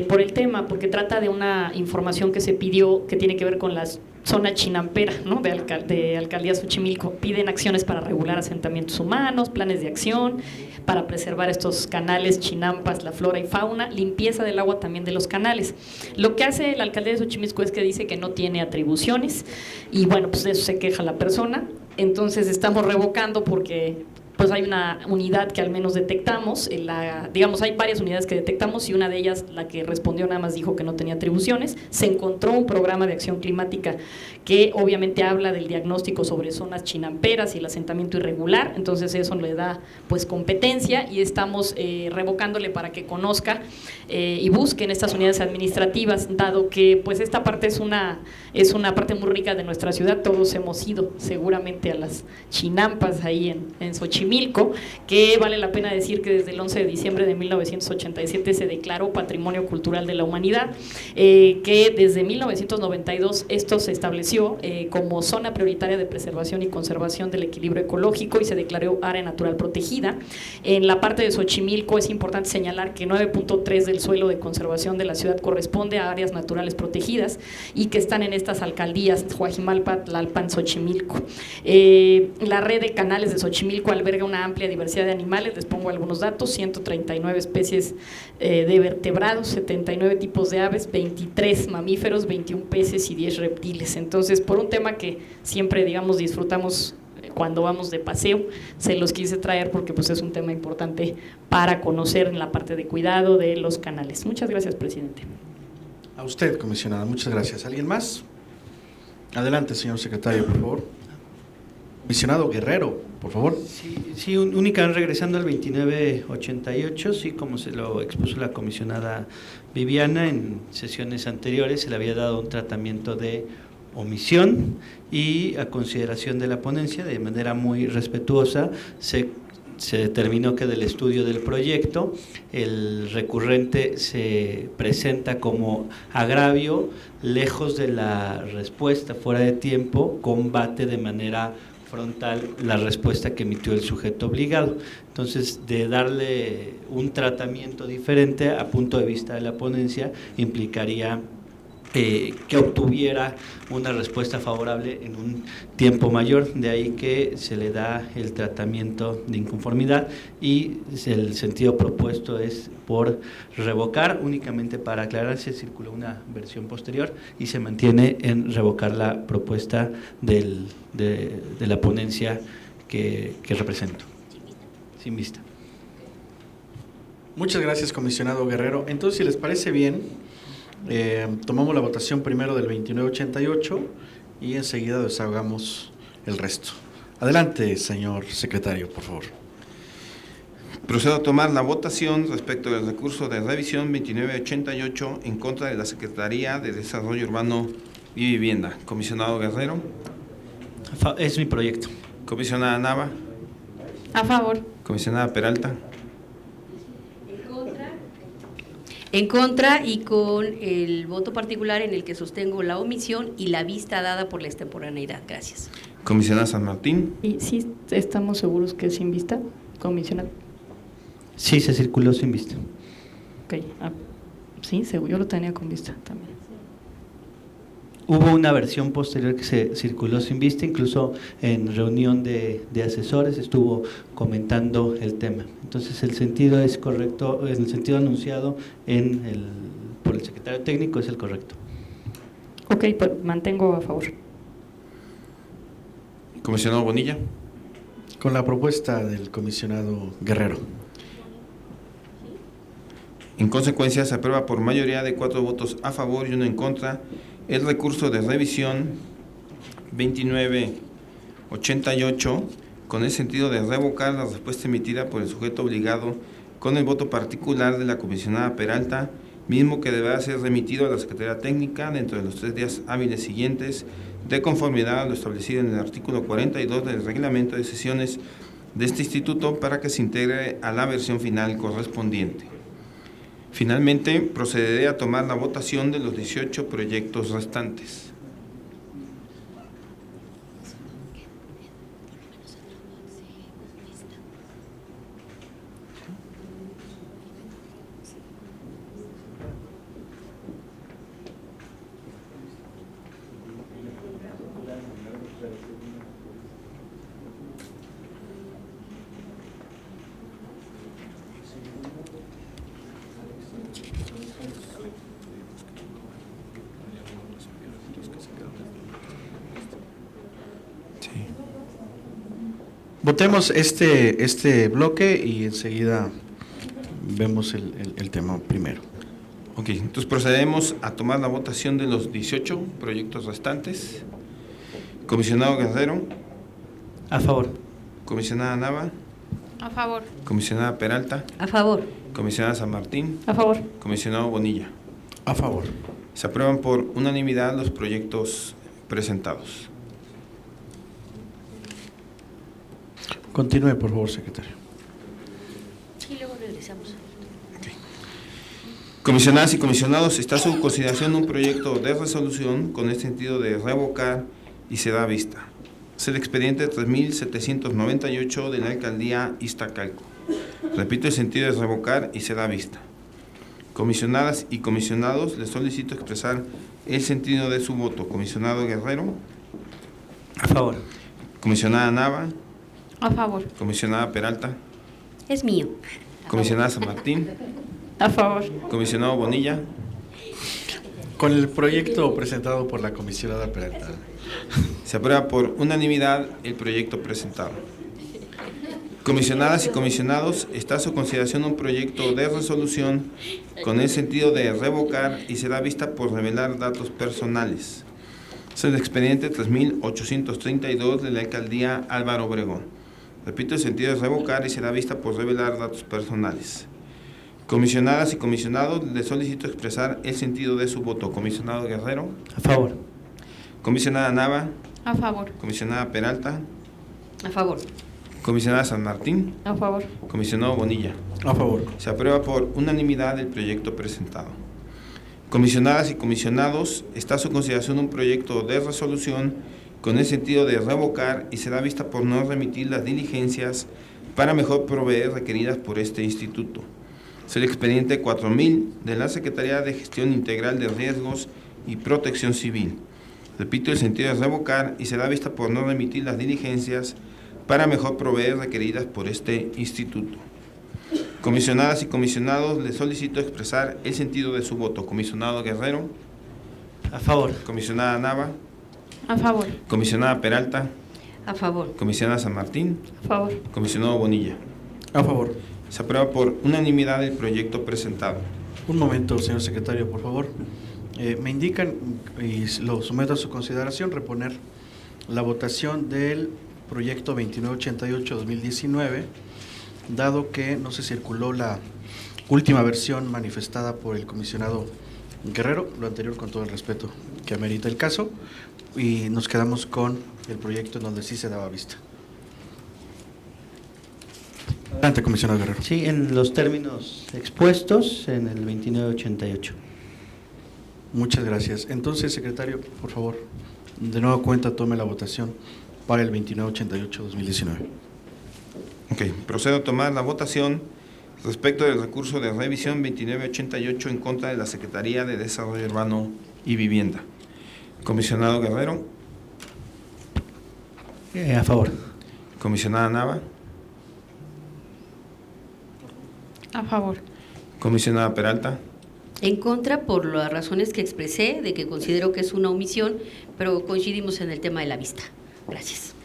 por el tema, porque trata de una información que se pidió que tiene que ver con las zona chinampera, ¿no?, de Alcaldía Xochimilco. Piden acciones para regular asentamientos humanos, planes de acción para preservar estos canales, chinampas, la flora y fauna, limpieza del agua también de los canales. Lo que hace la Alcaldía de Xochimilco es que dice que no tiene atribuciones y bueno, pues de eso se queja la persona. Entonces estamos revocando porque pues hay una unidad que al menos detectamos, digamos hay varias unidades que detectamos y una de ellas, la que respondió, nada más dijo que no tenía atribuciones. Se encontró un programa de acción climática que obviamente habla del diagnóstico sobre zonas chinamperas y el asentamiento irregular, entonces eso le da pues competencia y estamos revocándole para que conozca y busque en estas unidades administrativas, dado que pues esta parte es una parte muy rica de nuestra ciudad. Todos hemos ido seguramente a las chinampas ahí en Xochimilco, que vale la pena decir que desde el 11 de diciembre de 1987 se declaró Patrimonio Cultural de la Humanidad, que desde 1992 esto se estableció como zona prioritaria de preservación y conservación del equilibrio ecológico y se declaró área natural protegida. En la parte de Xochimilco es importante señalar que 9.3 del suelo de conservación de la ciudad corresponde a áreas naturales protegidas y que están en estas alcaldías, Coajimalpa, Tlalpan, Xochimilco. La red de canales de Xochimilco alberga una amplia diversidad de animales, les pongo algunos datos: 139 especies de vertebrados, 79 tipos de aves, 23 mamíferos, 21 peces y 10 reptiles. Entonces, por un tema que siempre, digamos, disfrutamos cuando vamos de paseo, se los quise traer porque pues es un tema importante para conocer en la parte de cuidado de los canales. Muchas gracias, presidente.
A usted, comisionada, muchas gracias. ¿Alguien más? Adelante, señor secretario, por favor. Comisionado Guerrero, por favor.
Sí, únicamente regresando al 2988, sí, como se lo expuso la comisionada Viviana, en sesiones anteriores se le había dado un tratamiento de omisión y a consideración de la ponencia, de manera muy respetuosa, se determinó que del estudio del proyecto el recurrente se presenta como agravio, lejos de la respuesta fuera de tiempo, combate de manera frontal la respuesta que emitió el sujeto obligado. Entonces, de darle un tratamiento diferente a punto de vista de la ponencia implicaría que obtuviera una respuesta favorable en un tiempo mayor, de ahí que se le da el tratamiento de inconformidad y el sentido propuesto es por revocar. Únicamente para aclarar, se circuló una versión posterior y se mantiene en revocar la propuesta de la ponencia que represento. Sin vista.
Muchas gracias, comisionado Guerrero. Entonces, si les parece bien, tomamos la votación primero del 2988 y enseguida desahogamos el resto. Adelante, señor secretario, por favor.
Procedo a tomar la votación respecto del recurso de revisión 2988 en contra de la Secretaría de Desarrollo Urbano y Vivienda. Comisionado Guerrero.
Es mi proyecto.
Comisionada Nava.
A favor.
Comisionada Peralta.
En contra y con el voto particular en el que sostengo la omisión y la vista dada por la extemporaneidad. Gracias.
Comisionada San Martín.
¿Y sí estamos seguros que es sin vista, comisionado?
Sí, se circuló sin vista.
Ok, sí, seguro, yo lo tenía con vista también.
Hubo una versión posterior que se circuló sin vista, incluso en reunión de asesores estuvo comentando el tema. Entonces el sentido es correcto, el sentido anunciado por el secretario técnico es el correcto.
Ok, pues mantengo a favor.
Comisionado Bonilla.
Con la propuesta del comisionado Guerrero.
En consecuencia, se aprueba por mayoría de 4 votos a favor y 1 en contra el recurso de revisión 2988 con el sentido de revocar la respuesta emitida por el sujeto obligado con el voto particular de la comisionada Peralta, mismo que deberá ser remitido a la Secretaría Técnica dentro de los 3 días hábiles siguientes, de conformidad a lo establecido en el artículo 42 del reglamento de sesiones de este instituto para que se integre a la versión final correspondiente. Finalmente, procederé a tomar la votación de los 18 proyectos restantes.
Votemos este bloque y enseguida vemos el tema primero.
Ok, entonces procedemos a tomar la votación de los 18 proyectos restantes. Comisionado Guerrero.
A favor.
Comisionada Nava.
A favor.
Comisionada Peralta.
A favor.
Comisionada San Martín.
A favor.
Comisionado Bonilla.
A favor.
Se aprueban por unanimidad los proyectos presentados.
Continúe, por favor, secretario.
Y luego regresamos.
Comisionadas y comisionados, está a su consideración un proyecto de resolución con el sentido de revocar y se da vista. Es el expediente 3798 de la alcaldía Iztacalco. Repito, el sentido es revocar y se da vista. Comisionadas y comisionados, les solicito expresar el sentido de su voto. Comisionado Guerrero.
A favor.
Comisionada Nava.
A favor.
Comisionada Peralta.
Es mío.
Comisionada San Martín.
A favor.
Comisionado Bonilla.
Con el proyecto presentado por la comisionada Peralta.
Se aprueba por unanimidad el proyecto presentado. Comisionadas y comisionados, está a su consideración un proyecto de resolución con el sentido de revocar y se da vista por revelar datos personales. Es el expediente 3832 de la alcaldía Álvaro Obregón. Repito, el sentido es revocar y se da vista por revelar datos personales. Comisionadas y comisionados, les solicito expresar el sentido de su voto. Comisionado Guerrero.
A favor.
Comisionada Nava.
A favor.
Comisionada Peralta.
A favor.
Comisionada San Martín.
A favor.
Comisionado Bonilla.
A favor.
Se aprueba por unanimidad el proyecto presentado. Comisionadas y comisionados, está a su consideración un proyecto de resolución con el sentido de revocar y se da vista por no remitir las diligencias para mejor proveer requeridas por este instituto. Es el expediente 4000 de la Secretaría de Gestión Integral de Riesgos y Protección Civil. Repito, el sentido es revocar y se da vista por no remitir las diligencias para mejor proveer requeridas por este instituto. Comisionadas y comisionados, les solicito expresar el sentido de su voto. Comisionado Guerrero.
A favor.
Comisionada Nava.
A favor.
Comisionada Peralta.
A favor.
Comisionada San Martín.
A favor.
Comisionado Bonilla.
A favor.
Se aprueba por unanimidad el proyecto presentado.
Un momento, señor secretario, por favor. Me indican, y lo someto a su consideración, reponer la votación del proyecto 2988-2019, dado que no se circuló la última versión manifestada por el comisionado Guerrero, lo anterior con todo el respeto que amerita el caso, y nos quedamos con el proyecto en donde sí se daba vista. Adelante, comisionado Guerrero.
Sí, en los términos expuestos en el 2988.
Muchas gracias. Entonces, secretario, por favor, de nueva cuenta tome la votación para el 2988-2019.
Ok, procedo a tomar la votación respecto del recurso de revisión 2988 en contra de la Secretaría de Desarrollo Urbano y Vivienda. Comisionado Guerrero.
A favor.
Comisionada Nava.
A favor.
Comisionada Peralta.
En contra por las razones que expresé, de que considero que es una omisión, pero coincidimos en el tema de la vista. Gracias.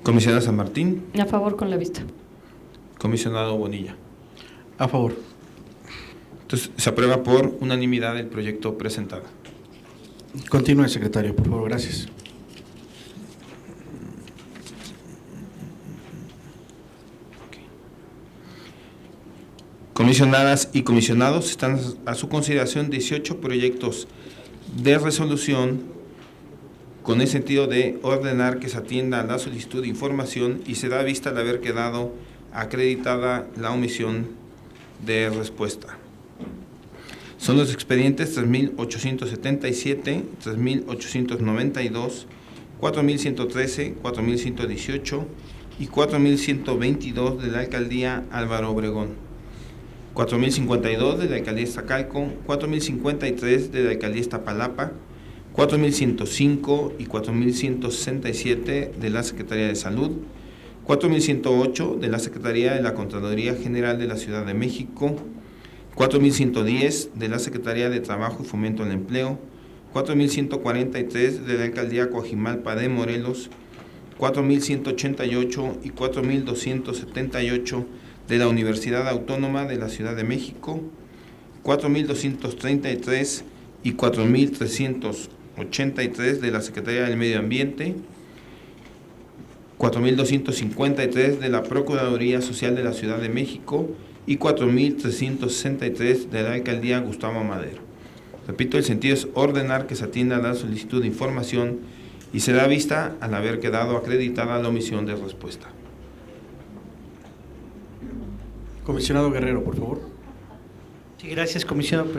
Comisionada San Martín.
A favor con la vista.
Comisionado Bonilla.
A favor.
Entonces, se aprueba por unanimidad el proyecto presentado.
Continúe, secretario, por favor. Gracias.
Comisionadas y comisionados, están a su consideración 18 proyectos de resolución con el sentido de ordenar que se atienda a la solicitud de información y se da vista al haber quedado acreditada la omisión de respuesta. Son los expedientes 3.877, 3.892, 4.113, 4.118 y 4.122 de la Alcaldía Álvaro Obregón. 4.052 de la Alcaldía Iztacalco, 4.053 de la Alcaldía Iztapalapa, 4.105 y 4.167 de la Secretaría de Salud, 4.108 de la Secretaría de la Contraloría General de la Ciudad de México, 4.110 de la Secretaría de Trabajo y Fomento al Empleo, 4.143 de la Alcaldía Coajimalpa de Morelos, 4.188 y 4.278 de la Universidad Autónoma de la Ciudad de México, 4.233 y 4.383 de la Secretaría del Medio Ambiente, 4.253 de la Procuraduría Social de la Ciudad de México y 4.363 de la Alcaldía Gustavo Madero. Repito, el sentido es ordenar que se atienda a la solicitud de información y se da vista al haber quedado acreditada la omisión de respuesta.
Comisionado Guerrero, por favor.
Sí, gracias, comisionado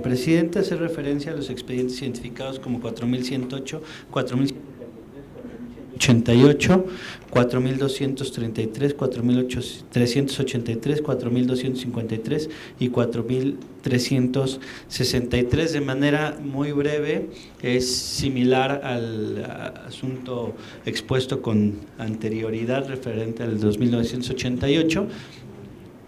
presidente. Hace referencia a los expedientes identificados como 4.108, 4.188, 4.233, 4.383, 4.253 y 4.363. De manera muy breve, es similar al asunto expuesto con anterioridad referente al 2988.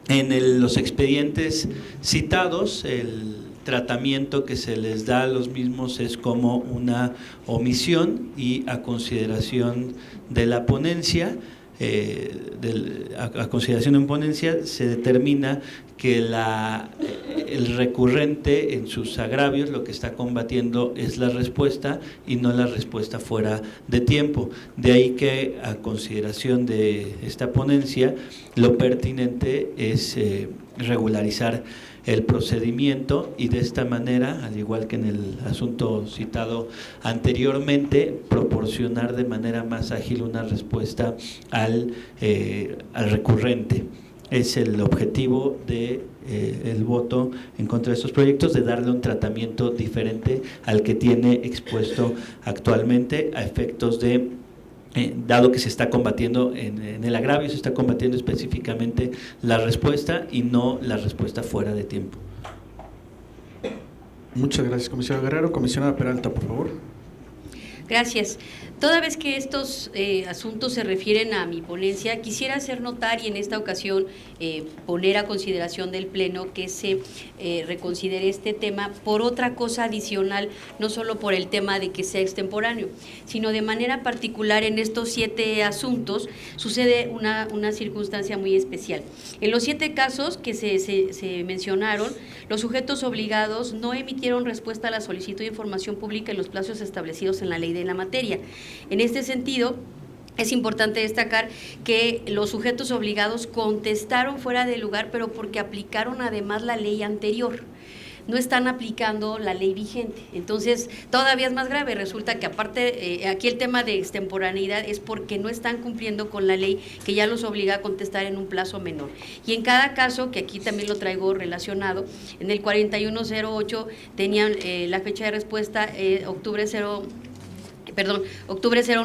En los expedientes citados, el tratamiento que se les da a los mismos es como una omisión y a consideración de la ponencia, a consideración en ponencia se determina que el recurrente en sus agravios lo que está combatiendo es la respuesta y no la respuesta fuera de tiempo. De ahí que a consideración de esta ponencia lo pertinente es regularizar el procedimiento y de esta manera, al igual que en el asunto citado anteriormente, proporcionar de manera más ágil una respuesta al recurrente. Es el objetivo de el voto en contra de estos proyectos, de darle un tratamiento diferente al que tiene expuesto actualmente a efectos de dado que se está combatiendo en el agravio, se está combatiendo específicamente la respuesta y no la respuesta fuera de tiempo.
Muchas gracias, comisionado Guerrero. Comisionada Peralta, por favor.
Gracias. Toda vez que estos asuntos se refieren a mi ponencia, quisiera hacer notar y en esta ocasión poner a consideración del Pleno que se reconsidere este tema por otra cosa adicional, no solo por el tema de que sea extemporáneo, sino de manera particular en estos 7 asuntos sucede una circunstancia muy especial. En los 7 casos que se mencionaron, los sujetos obligados no emitieron respuesta a la solicitud de información pública en los plazos establecidos en la ley de la materia. En este sentido, es importante destacar que los sujetos obligados contestaron fuera de lugar, pero porque aplicaron además la ley anterior. No están aplicando la ley vigente. Entonces, todavía es más grave. Resulta que aparte, aquí el tema de extemporaneidad es porque no están cumpliendo con la ley que ya los obliga a contestar en un plazo menor. Y en cada caso, que aquí también lo traigo relacionado, en el 4108 tenían la fecha de respuesta octubre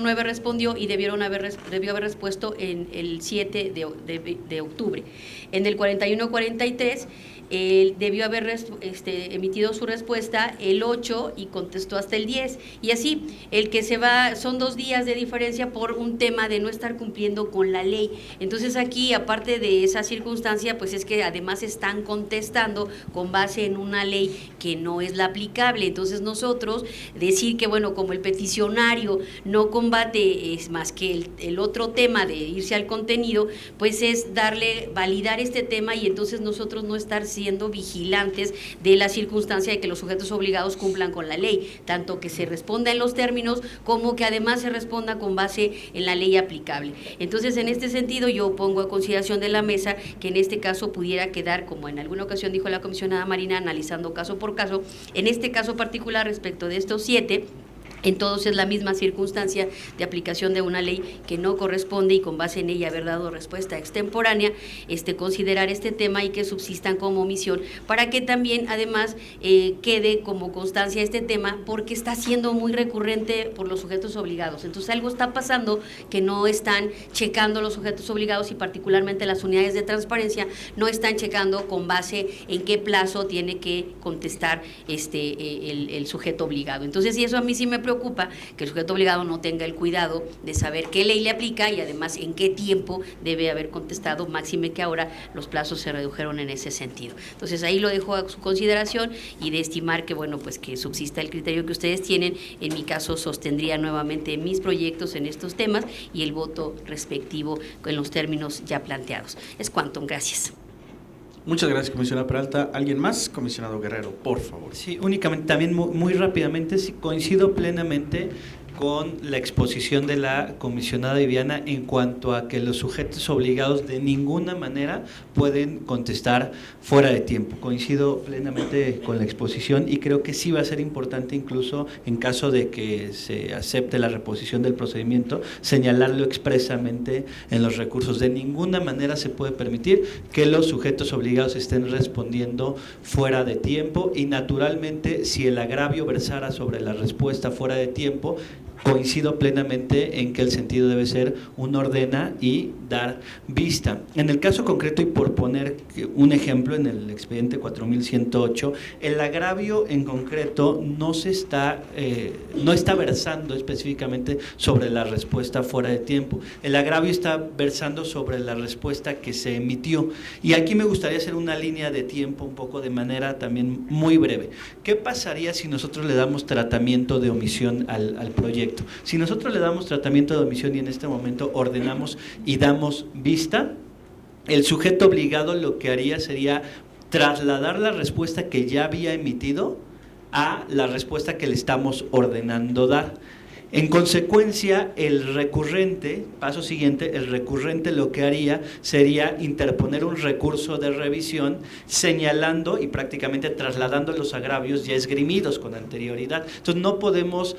09 respondió y debió haber respuesto en el 7 de octubre. En el 4143 debió haber emitido su respuesta el 8 y contestó hasta el 10. Y así, el que se va, son 2 días de diferencia por un tema de no estar cumpliendo con la ley. Entonces aquí, aparte de esa circunstancia, pues es que además están contestando con base en una ley que no es la aplicable. Entonces nosotros decir que, bueno, como el peticionario no combate es más que el otro tema de irse al contenido, pues es validar este tema y entonces nosotros no estar siendo vigilantes de la circunstancia de que los sujetos obligados cumplan con la ley, tanto que se responda en los términos como que además se responda con base en la ley aplicable. Entonces, en este sentido, yo pongo a consideración de la mesa que en este caso pudiera quedar, como en alguna ocasión dijo la comisionada Marina, analizando caso por caso, en este caso particular respecto de estos 7, en todos es la misma circunstancia de aplicación de una ley que no corresponde y con base en ella haber dado respuesta extemporánea, considerar este tema y que subsistan como omisión para que también además quede como constancia este tema porque está siendo muy recurrente por los sujetos obligados. Entonces algo está pasando que no están checando los sujetos obligados y particularmente las unidades de transparencia no están checando con base en qué plazo tiene que contestar el sujeto obligado. Entonces, y eso a mí sí me preocupa, que el sujeto obligado no tenga el cuidado de saber qué ley le aplica y además en qué tiempo debe haber contestado, máxime que ahora los plazos se redujeron en ese sentido. Entonces ahí lo dejo a su consideración y de estimar que, bueno, pues que subsista el criterio que ustedes tienen. En mi caso sostendría nuevamente mis proyectos en estos temas y el voto respectivo en los términos ya planteados. Es cuanto, gracias.
Muchas gracias, comisionada Peralta. ¿Alguien más? Comisionado Guerrero, por favor.
Sí, únicamente, también muy rápidamente, sí, coincido plenamente con la exposición de la comisionada Viviana en cuanto a que los sujetos obligados de ninguna manera pueden contestar fuera de tiempo. Coincido plenamente con la exposición y creo que sí va a ser importante, incluso en caso de que se acepte la reposición del procedimiento, señalarlo expresamente en los recursos. De ninguna manera se puede permitir que los sujetos obligados estén respondiendo fuera de tiempo y naturalmente si el agravio versara sobre la respuesta fuera de tiempo, coincido plenamente en que el sentido debe ser un ordena y dar vista. En el caso concreto, y por poner un ejemplo, en el expediente 4108, el agravio en concreto no está versando específicamente sobre la respuesta fuera de tiempo. El agravio está versando sobre la respuesta que se emitió. Y aquí me gustaría hacer una línea de tiempo un poco de manera también muy breve. ¿Qué pasaría si nosotros le damos tratamiento de omisión al proyecto? Si nosotros le damos tratamiento de omisión y en este momento ordenamos y damos vista, el sujeto obligado lo que haría sería trasladar la respuesta que ya había emitido a la respuesta que le estamos ordenando dar. En consecuencia, el recurrente, paso siguiente, el recurrente lo que haría sería interponer un recurso de revisión señalando y prácticamente trasladando los agravios ya esgrimidos con anterioridad. Entonces no podemos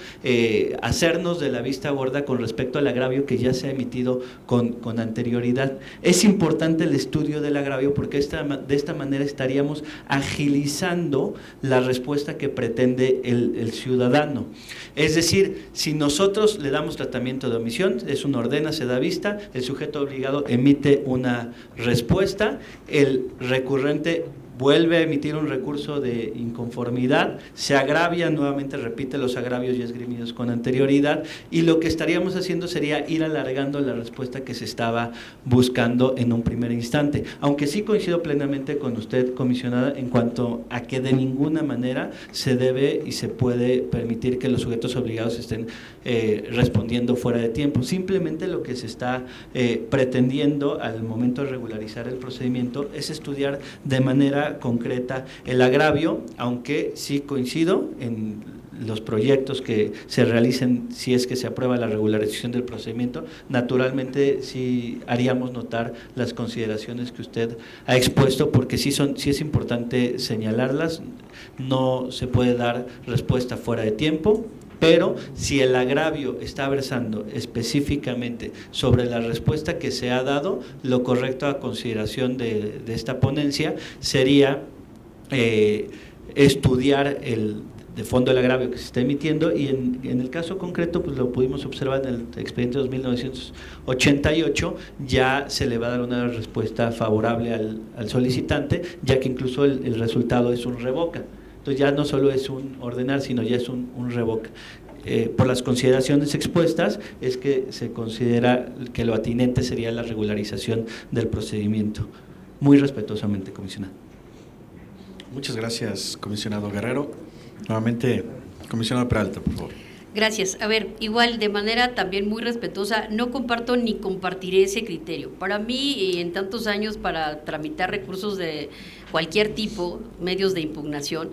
hacernos de la vista gorda con respecto al agravio que ya se ha emitido con anterioridad. Es importante el estudio del agravio porque de esta manera estaríamos agilizando la respuesta que pretende el ciudadano. Es decir, si nosotros le damos tratamiento de omisión, es una ordena, se da vista, el sujeto obligado emite una respuesta, el recurrente vuelve a emitir un recurso de inconformidad, se agravia, nuevamente repite los agravios ya esgrimidos con anterioridad y lo que estaríamos haciendo sería ir alargando la respuesta que se estaba buscando en un primer instante. Aunque sí coincido plenamente con usted, comisionada, en cuanto a que de ninguna manera se debe y se puede permitir que los sujetos obligados estén respondiendo fuera de tiempo. Simplemente lo que se está pretendiendo al momento de regularizar el procedimiento es estudiar de manera concreta el agravio, aunque sí coincido en los proyectos que se realicen, si es que se aprueba la regularización del procedimiento, naturalmente sí haríamos notar las consideraciones que usted ha expuesto, porque sí es importante señalarlas. No se puede dar respuesta fuera de tiempo, pero si el agravio está versando específicamente sobre la respuesta que se ha dado, lo correcto a consideración de esta ponencia sería estudiar de fondo el agravio que se está emitiendo, y en el caso concreto pues lo pudimos observar en el expediente 2988, ya se le va a dar una respuesta favorable al solicitante, ya que incluso el resultado es un revoca. Entonces ya no solo es un ordenar, sino ya es un revoca. Por las consideraciones expuestas es que se considera que lo atinente sería la regularización del procedimiento. Muy respetuosamente, comisionado.
Muchas gracias, comisionado Guerrero. Nuevamente, comisionado Peralta, por favor.
Gracias. A ver, igual de manera también muy respetuosa, no comparto ni compartiré ese criterio. Para mí, en tantos años para tramitar recursos de cualquier tipo, medios de impugnación,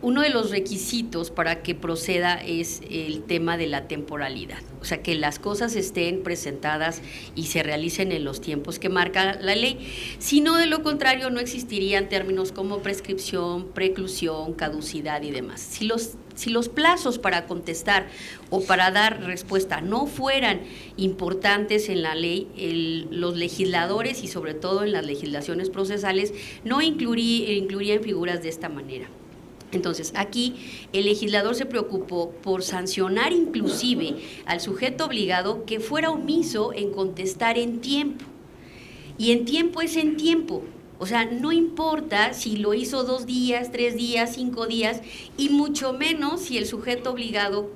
uno de los requisitos para que proceda es el tema de la temporalidad, o sea, que las cosas estén presentadas y se realicen en los tiempos que marca la ley. Si no, de lo contrario, no existirían términos como prescripción, preclusión, caducidad y demás. Si los plazos para contestar o para dar respuesta no fueran importantes en la ley, los legisladores y sobre todo en las legislaciones procesales no incluirían figuras de esta manera. Entonces, aquí el legislador se preocupó por sancionar inclusive al sujeto obligado que fuera omiso en contestar en tiempo. Y en tiempo es en tiempo. O sea, no importa si lo hizo 2 días, 3 días, 5 días, y mucho menos si el sujeto obligado,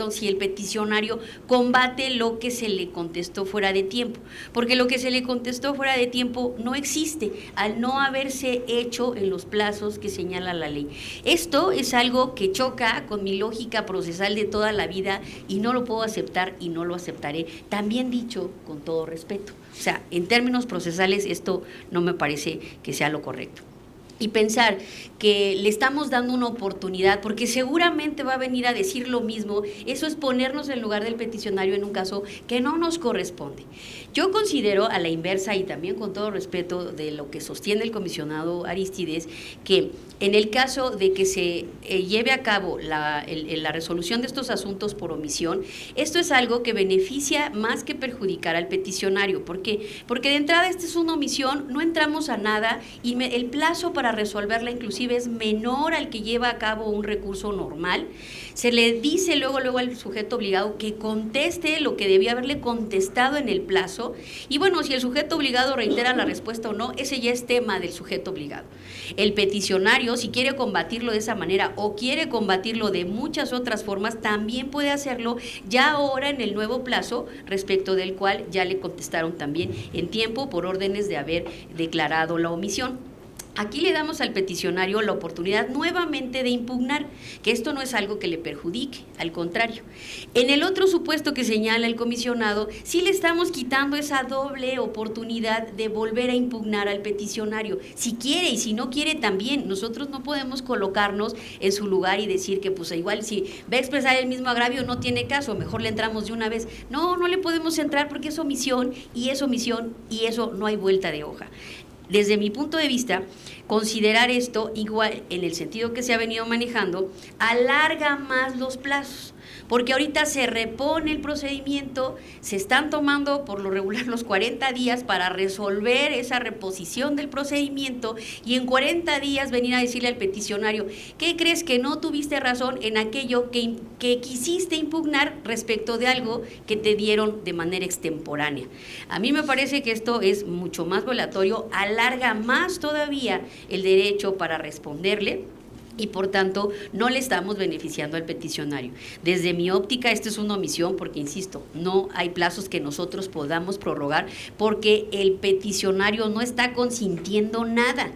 si el peticionario combate lo que se le contestó fuera de tiempo, porque lo que se le contestó fuera de tiempo no existe al no haberse hecho en los plazos que señala la ley. Esto es algo que choca con mi lógica procesal de toda la vida y no lo puedo aceptar y no lo aceptaré, también dicho con todo respeto. O sea, en términos procesales esto no me parece que sea lo correcto. Y pensar que le estamos dando una oportunidad, porque seguramente va a venir a decir lo mismo, eso es ponernos en lugar del peticionario en un caso que no nos corresponde. Yo considero a la inversa, y también con todo respeto de lo que sostiene el comisionado Arístides, que en el caso de que se lleve a cabo la resolución de estos asuntos por omisión, esto es algo que beneficia más que perjudicar al peticionario. ¿Por qué? Porque de entrada esta es una omisión, no entramos a nada y el plazo para resolverla inclusive es menor al que lleva a cabo un recurso normal. Se le dice luego al sujeto obligado que conteste lo que debía haberle contestado en el plazo, y bueno, si el sujeto obligado reitera la respuesta o no, ese ya es tema del sujeto obligado. El peticionario, si quiere combatirlo de esa manera o quiere combatirlo de muchas otras formas, también puede hacerlo ya ahora en el nuevo plazo, respecto del cual ya le contestaron también en tiempo por órdenes de haber declarado la omisión. Aquí le damos al peticionario la oportunidad nuevamente de impugnar, que esto no es algo que le perjudique, al contrario. En el otro supuesto que señala el comisionado, sí le estamos quitando esa doble oportunidad de volver a impugnar al peticionario. Si quiere y si no quiere también, nosotros no podemos colocarnos en su lugar y decir que pues igual si va a expresar el mismo agravio no tiene caso, mejor le entramos de una vez. No le podemos entrar porque es omisión y eso no hay vuelta de hoja. Desde mi punto de vista, considerar esto igual en el sentido que se ha venido manejando, alarga más los plazos, porque ahorita se repone el procedimiento, se están tomando por lo regular los 40 días para resolver esa reposición del procedimiento y en 40 días venir a decirle al peticionario, ¿qué crees que no tuviste razón en aquello que quisiste impugnar respecto de algo que te dieron de manera extemporánea? A mí me parece que esto es mucho más violatorio, alarga más todavía el derecho para responderle, y por tanto no le estamos beneficiando al peticionario. Desde mi óptica, esta es una omisión porque, insisto, no hay plazos que nosotros podamos prorrogar porque el peticionario no está consintiendo nada.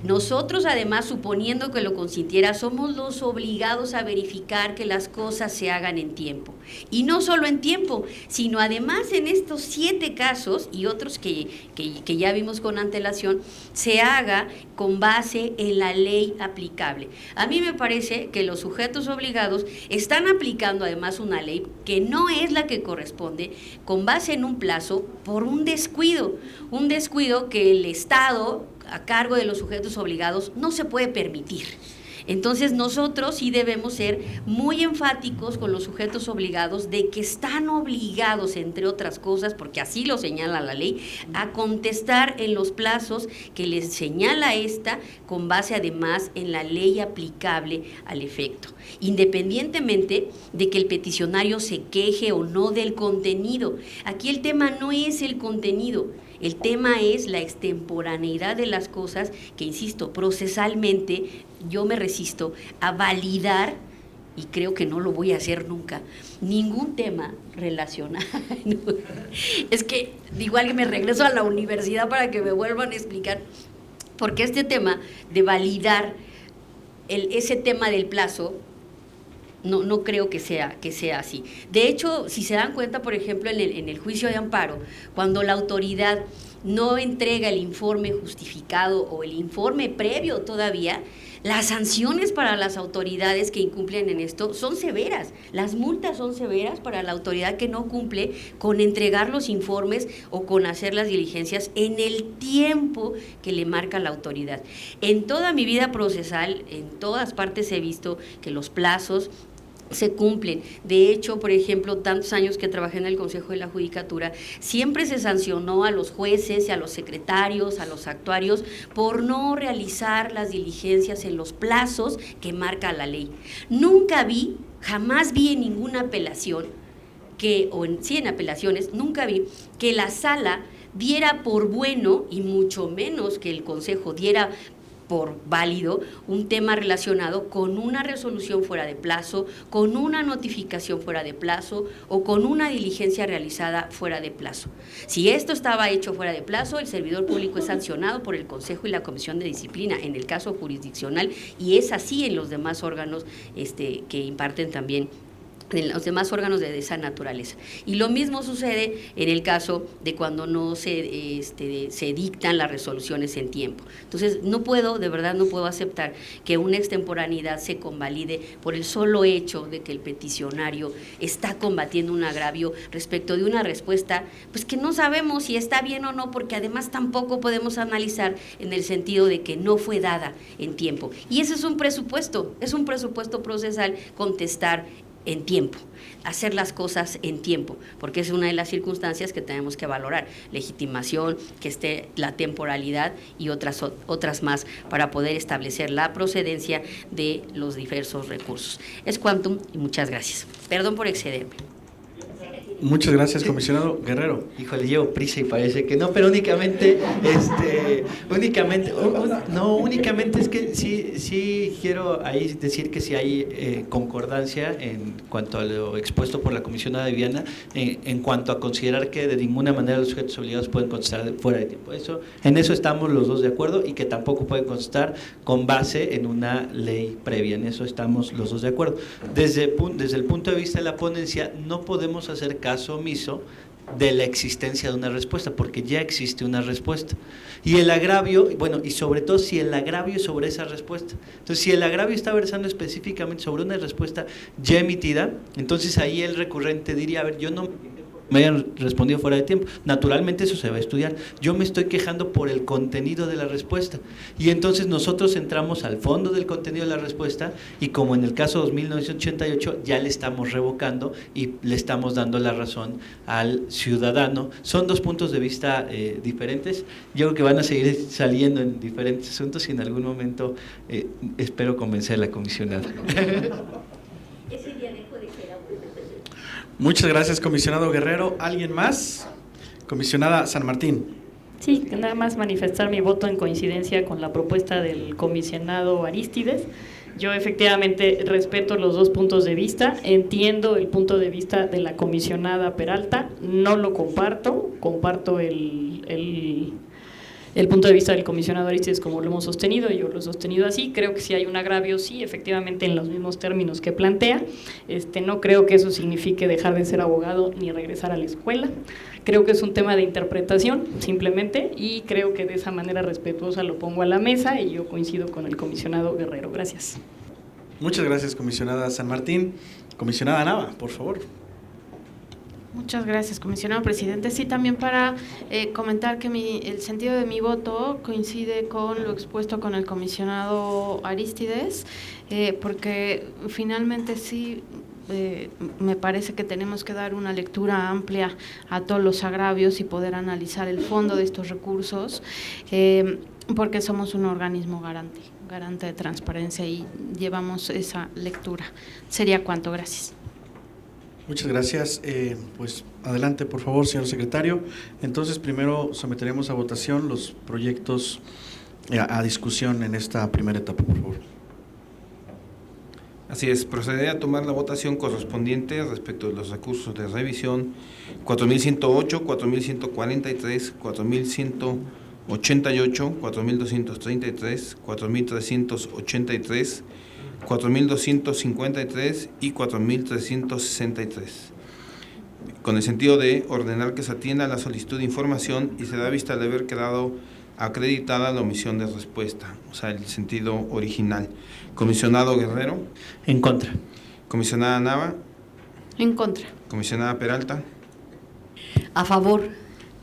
Nosotros, además, suponiendo que lo consintiera, somos los obligados a verificar que las cosas se hagan en tiempo. Y no solo en tiempo, sino además en estos 7 casos y otros que ya vimos con antelación, se haga con base en la ley aplicable. A mí me parece que los sujetos obligados están aplicando además una ley que no es la que corresponde, con base en un plazo por un descuido que el Estado, a cargo de los sujetos obligados, no se puede permitir. Entonces nosotros sí debemos ser muy enfáticos con los sujetos obligados de que están obligados, entre otras cosas, porque así lo señala la ley, a contestar en los plazos que les señala esta, con base además en la ley aplicable al efecto, independientemente de que el peticionario se queje o no del contenido. Aquí el tema no es el contenido, el tema es la extemporaneidad de las cosas que, insisto, procesalmente yo me resisto a validar, y creo que no lo voy a hacer nunca, ningún tema relacionado. Es que igual que me regreso a la universidad para que me vuelvan a explicar, porque este tema de validar ese tema del plazo, no creo que sea así. De hecho, si se dan cuenta, por ejemplo, en el juicio de amparo, cuando la autoridad no entrega el informe justificado o el informe previo todavía, las sanciones para las autoridades que incumplen en esto son severas. Las multas son severas para la autoridad que no cumple con entregar los informes o con hacer las diligencias en el tiempo que le marca la autoridad. En toda mi vida procesal, en todas partes he visto que los plazos se cumplen. De hecho, por ejemplo, tantos años que trabajé en el Consejo de la Judicatura, siempre se sancionó a los jueces y a los secretarios, a los actuarios, por no realizar las diligencias en los plazos que marca la ley. Jamás vi en ninguna apelación, en apelaciones, nunca vi que la sala diera por bueno, y mucho menos que el Consejo diera por válido, un tema relacionado con una resolución fuera de plazo, con una notificación fuera de plazo o con una diligencia realizada fuera de plazo. Si esto estaba hecho fuera de plazo, el servidor público es sancionado por el Consejo y la Comisión de Disciplina en el caso jurisdiccional, y es así en los demás órganos que imparten también, en los demás órganos de esa naturaleza. Y lo mismo sucede en el caso de cuando no se dictan las resoluciones en tiempo. Entonces, de verdad no puedo aceptar que una extemporaneidad se convalide por el solo hecho de que el peticionario está combatiendo un agravio respecto de una respuesta, pues que no sabemos si está bien o no, porque además tampoco podemos analizar en el sentido de que no fue dada en tiempo. Y ese es un presupuesto procesal, contestar en tiempo, hacer las cosas en tiempo, porque es una de las circunstancias que tenemos que valorar, legitimación, que esté la temporalidad y otras más para poder establecer la procedencia de los diversos recursos. Es cuantum y muchas gracias. Perdón por excederme.
Muchas gracias, comisionado Guerrero.
Híjole, llevo prisa y parece que no, pero únicamente es que sí quiero ahí decir que sí hay concordancia en cuanto a lo expuesto por la comisionada Viviana, en cuanto a considerar que de ninguna manera los sujetos obligados pueden contestar fuera de tiempo. En eso estamos los dos de acuerdo, y que tampoco pueden contestar con base en una ley previa. En eso estamos los dos de acuerdo. Desde el punto de vista de la ponencia, no podemos hacer caso omiso de la existencia de una respuesta, porque ya existe una respuesta. Y el agravio, y sobre todo si el agravio es sobre esa respuesta. Entonces, si el agravio está versando específicamente sobre una respuesta ya emitida, entonces ahí el recurrente diría, a ver, yo no me hayan respondido fuera de tiempo. Naturalmente eso se va a estudiar. Yo me estoy quejando por el contenido de la respuesta, y entonces nosotros entramos al fondo del contenido de la respuesta, y como en el caso 2988 ya le estamos revocando y le estamos dando la razón al ciudadano. Son dos puntos de vista diferentes. Yo creo que van a seguir saliendo en diferentes asuntos, y en algún momento espero convencer a la comisionada.
Ese día dejo de ser abuelo.
Muchas gracias, comisionado Guerrero. ¿Alguien más? Comisionada San Martín.
Sí, nada más manifestar mi voto en coincidencia con la propuesta del comisionado Arístides. Yo efectivamente respeto los dos puntos de vista, entiendo el punto de vista de la comisionada Peralta, no lo comparto el el punto de vista del comisionado Arístides, como lo hemos sostenido, yo lo he sostenido así, creo que si hay un agravio, sí, efectivamente en los mismos términos que plantea, no creo que eso signifique dejar de ser abogado ni regresar a la escuela, creo que es un tema de interpretación simplemente y creo que de esa manera respetuosa lo pongo a la mesa y yo coincido con el comisionado Guerrero. Gracias.
Muchas gracias, comisionada San Martín. Comisionada Nava, por favor.
Muchas gracias, comisionado presidente. Sí, también para comentar que el sentido de mi voto coincide con lo expuesto con el comisionado Arístides, porque finalmente sí me parece que tenemos que dar una lectura amplia a todos los agravios y poder analizar el fondo de estos recursos, porque somos un organismo garante de transparencia y llevamos esa lectura. Sería cuanto, gracias.
Muchas gracias. Pues adelante, por favor, señor secretario. Entonces, primero someteremos a votación los proyectos a discusión en esta primera etapa, por favor.
Así es, procederé a tomar la votación correspondiente respecto de los recursos de revisión 4.108, 4.143, 4.188, 4.233, 4.383, 4.253 y 4.363, con el sentido de ordenar que se atienda a la solicitud de información y se da vista de haber quedado acreditada la omisión de respuesta, o sea, el sentido original. Comisionado Guerrero.
En contra.
Comisionada Nava.
En contra.
Comisionada Peralta.
A favor.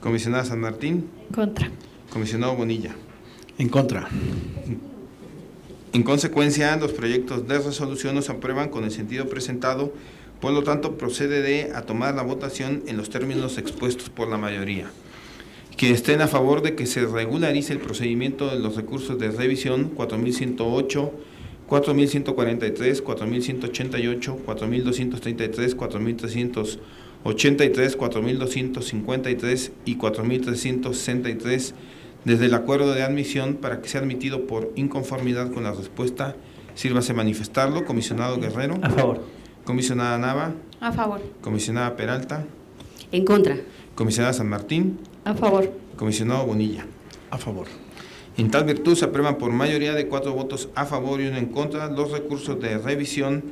Comisionada San Martín.
Contra.
Comisionado Bonilla.
En contra.
En consecuencia, los proyectos de resolución no se aprueban con el sentido presentado, por lo tanto procede a tomar la votación en los términos expuestos por la mayoría. Que estén a favor de que se regularice el procedimiento de los recursos de revisión 4.108, 4.143, 4.188, 4.233, 4.383, 4.253 y 4.363 desde el acuerdo de admisión para que sea admitido por inconformidad con la respuesta, sírvase manifestarlo. Comisionado Guerrero.
A favor.
Comisionada Nava.
A favor.
Comisionada Peralta.
En contra.
Comisionada San Martín.
A favor.
Comisionado Bonilla.
A favor.
En tal virtud se aprueban por mayoría de 4 votos a favor y 1 en contra los recursos de revisión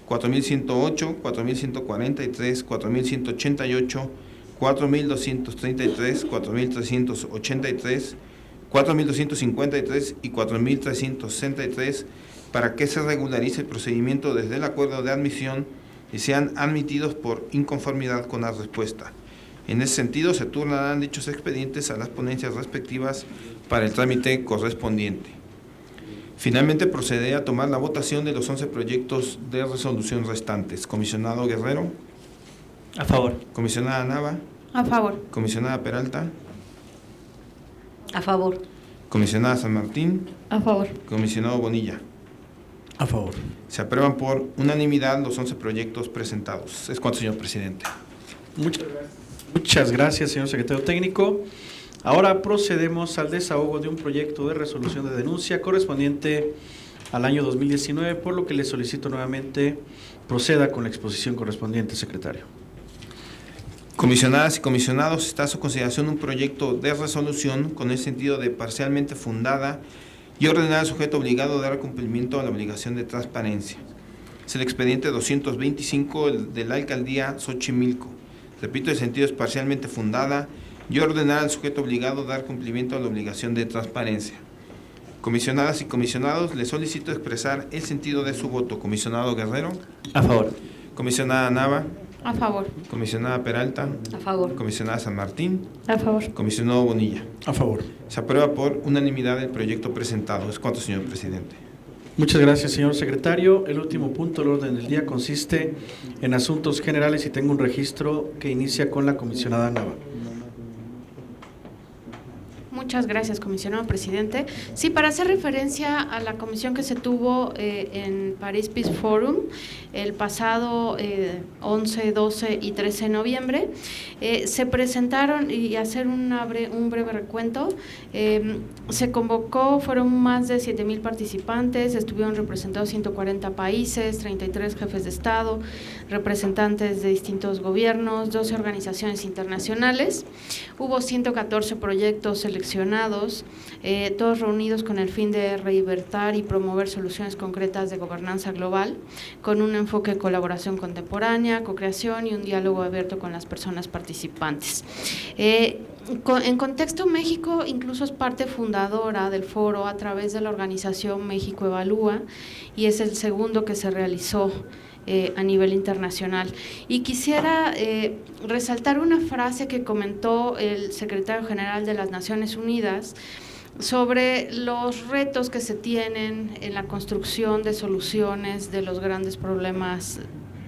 4.108, 4.143, 4.188, 4.233, 4.383, 4.253 y 4.363 para que se regularice el procedimiento desde el acuerdo de admisión y sean admitidos por inconformidad con la respuesta. En ese sentido, se turnarán dichos expedientes a las ponencias respectivas para el trámite correspondiente. Finalmente, procede a tomar la votación de los 11 proyectos de resolución restantes. Comisionado Guerrero.
A favor.
Comisionada Nava.
A favor.
Comisionada Peralta.
A favor.
Comisionada San Martín.
A favor.
Comisionado Bonilla.
A favor.
Se aprueban por unanimidad los 11 proyectos presentados. Es cuanto, señor presidente.
Muchas gracias, señor secretario técnico. Ahora procedemos al desahogo de un proyecto de resolución de denuncia correspondiente al año 2019, por lo que le solicito nuevamente proceda con la exposición correspondiente, secretario.
Comisionadas y comisionados, está a su consideración un proyecto de resolución con el sentido de parcialmente fundada y ordenar al sujeto obligado a dar cumplimiento a la obligación de transparencia. Es el expediente 225 de la alcaldía Xochimilco. Repito, el sentido es parcialmente fundada y ordenar al sujeto obligado a dar cumplimiento a la obligación de transparencia. Comisionadas y comisionados, les solicito expresar el sentido de su voto. Comisionado Guerrero.
A favor.
Comisionada Nava.
A favor.
Comisionada Peralta.
A favor.
Comisionada San Martín.
A favor.
Comisionado Bonilla.
A favor.
Se aprueba por unanimidad el proyecto presentado. Es cuanto, señor presidente.
Muchas gracias, señor secretario. El último punto del orden del día consiste en asuntos generales y tengo un registro que inicia con la comisionada Nava.
Muchas gracias, comisionado presidente. Sí, para hacer referencia a la comisión que se tuvo en Paris Peace Forum el pasado 11, 12 y 13 de noviembre, se presentaron, y hacer un breve recuento, se convocó, fueron más de 7,000 participantes, estuvieron representados 140 países, 33 jefes de Estado, representantes de distintos gobiernos, 12 organizaciones internacionales, hubo 114 proyectos seleccionados comisionados, todos reunidos con el fin de reinventar y promover soluciones concretas de gobernanza global, con un enfoque de colaboración contemporánea, co-creación y un diálogo abierto con las personas participantes. En contexto, México incluso es parte fundadora del foro a través de la organización México Evalúa, y es el segundo que se realizó a nivel internacional. Y quisiera resaltar una frase que comentó el secretario general de las Naciones Unidas sobre los retos que se tienen en la construcción de soluciones de los grandes problemas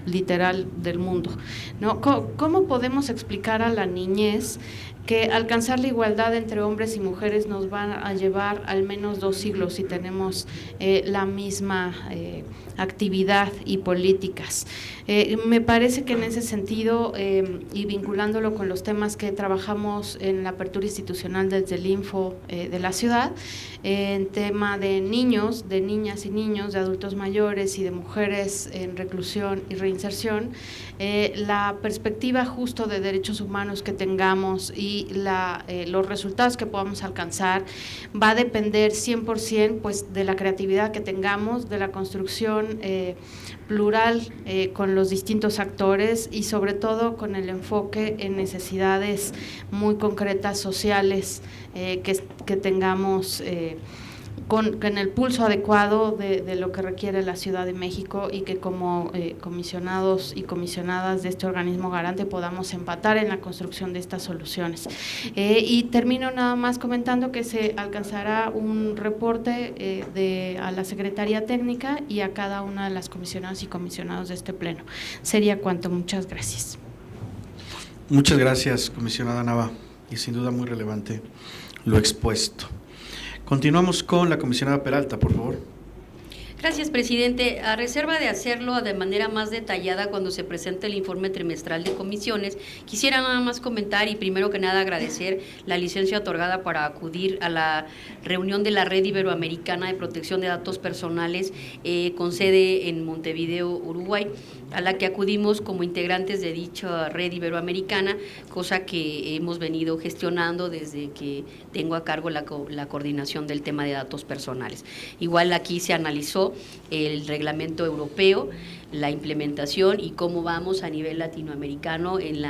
literal del mundo, ¿no? ¿Cómo podemos explicar a la niñez que alcanzar la igualdad entre hombres y mujeres nos va a llevar al menos 2 siglos si tenemos la misma actividad y políticas? Me parece que en ese sentido, y vinculándolo con los temas que trabajamos en la apertura institucional desde el Info de la ciudad, en tema de niños, de niñas y niños, de adultos mayores y de mujeres en reclusión y reinserción, la perspectiva justo de derechos humanos que tengamos y los resultados que podamos alcanzar va a depender 100% pues, de la creatividad que tengamos, de la construcción plural con los distintos actores y sobre todo con el enfoque en necesidades muy concretas sociales que tengamos con el pulso adecuado de lo que requiere la Ciudad de México, y que como comisionados y comisionadas de este organismo garante podamos empatar en la construcción de estas soluciones. Y termino nada más comentando que se alcanzará un reporte a la Secretaría Técnica y a cada una de las comisionadas y comisionados de este pleno. Sería cuanto. Muchas gracias.
Muchas gracias, comisionada Nava, y sin duda muy relevante lo expuesto. Continuamos con la comisionada Peralta, por favor.
Gracias, presidente. A reserva de hacerlo de manera más detallada cuando se presente el informe trimestral de comisiones, quisiera nada más comentar y primero que nada agradecer la licencia otorgada para acudir a la reunión de la Red Iberoamericana de Protección de Datos Personales con sede en Montevideo, Uruguay, a la que acudimos como integrantes de dicha red iberoamericana, cosa que hemos venido gestionando desde que tengo a cargo la coordinación del tema de datos personales. Igual aquí se analizó el reglamento europeo, la implementación y cómo vamos a nivel latinoamericano en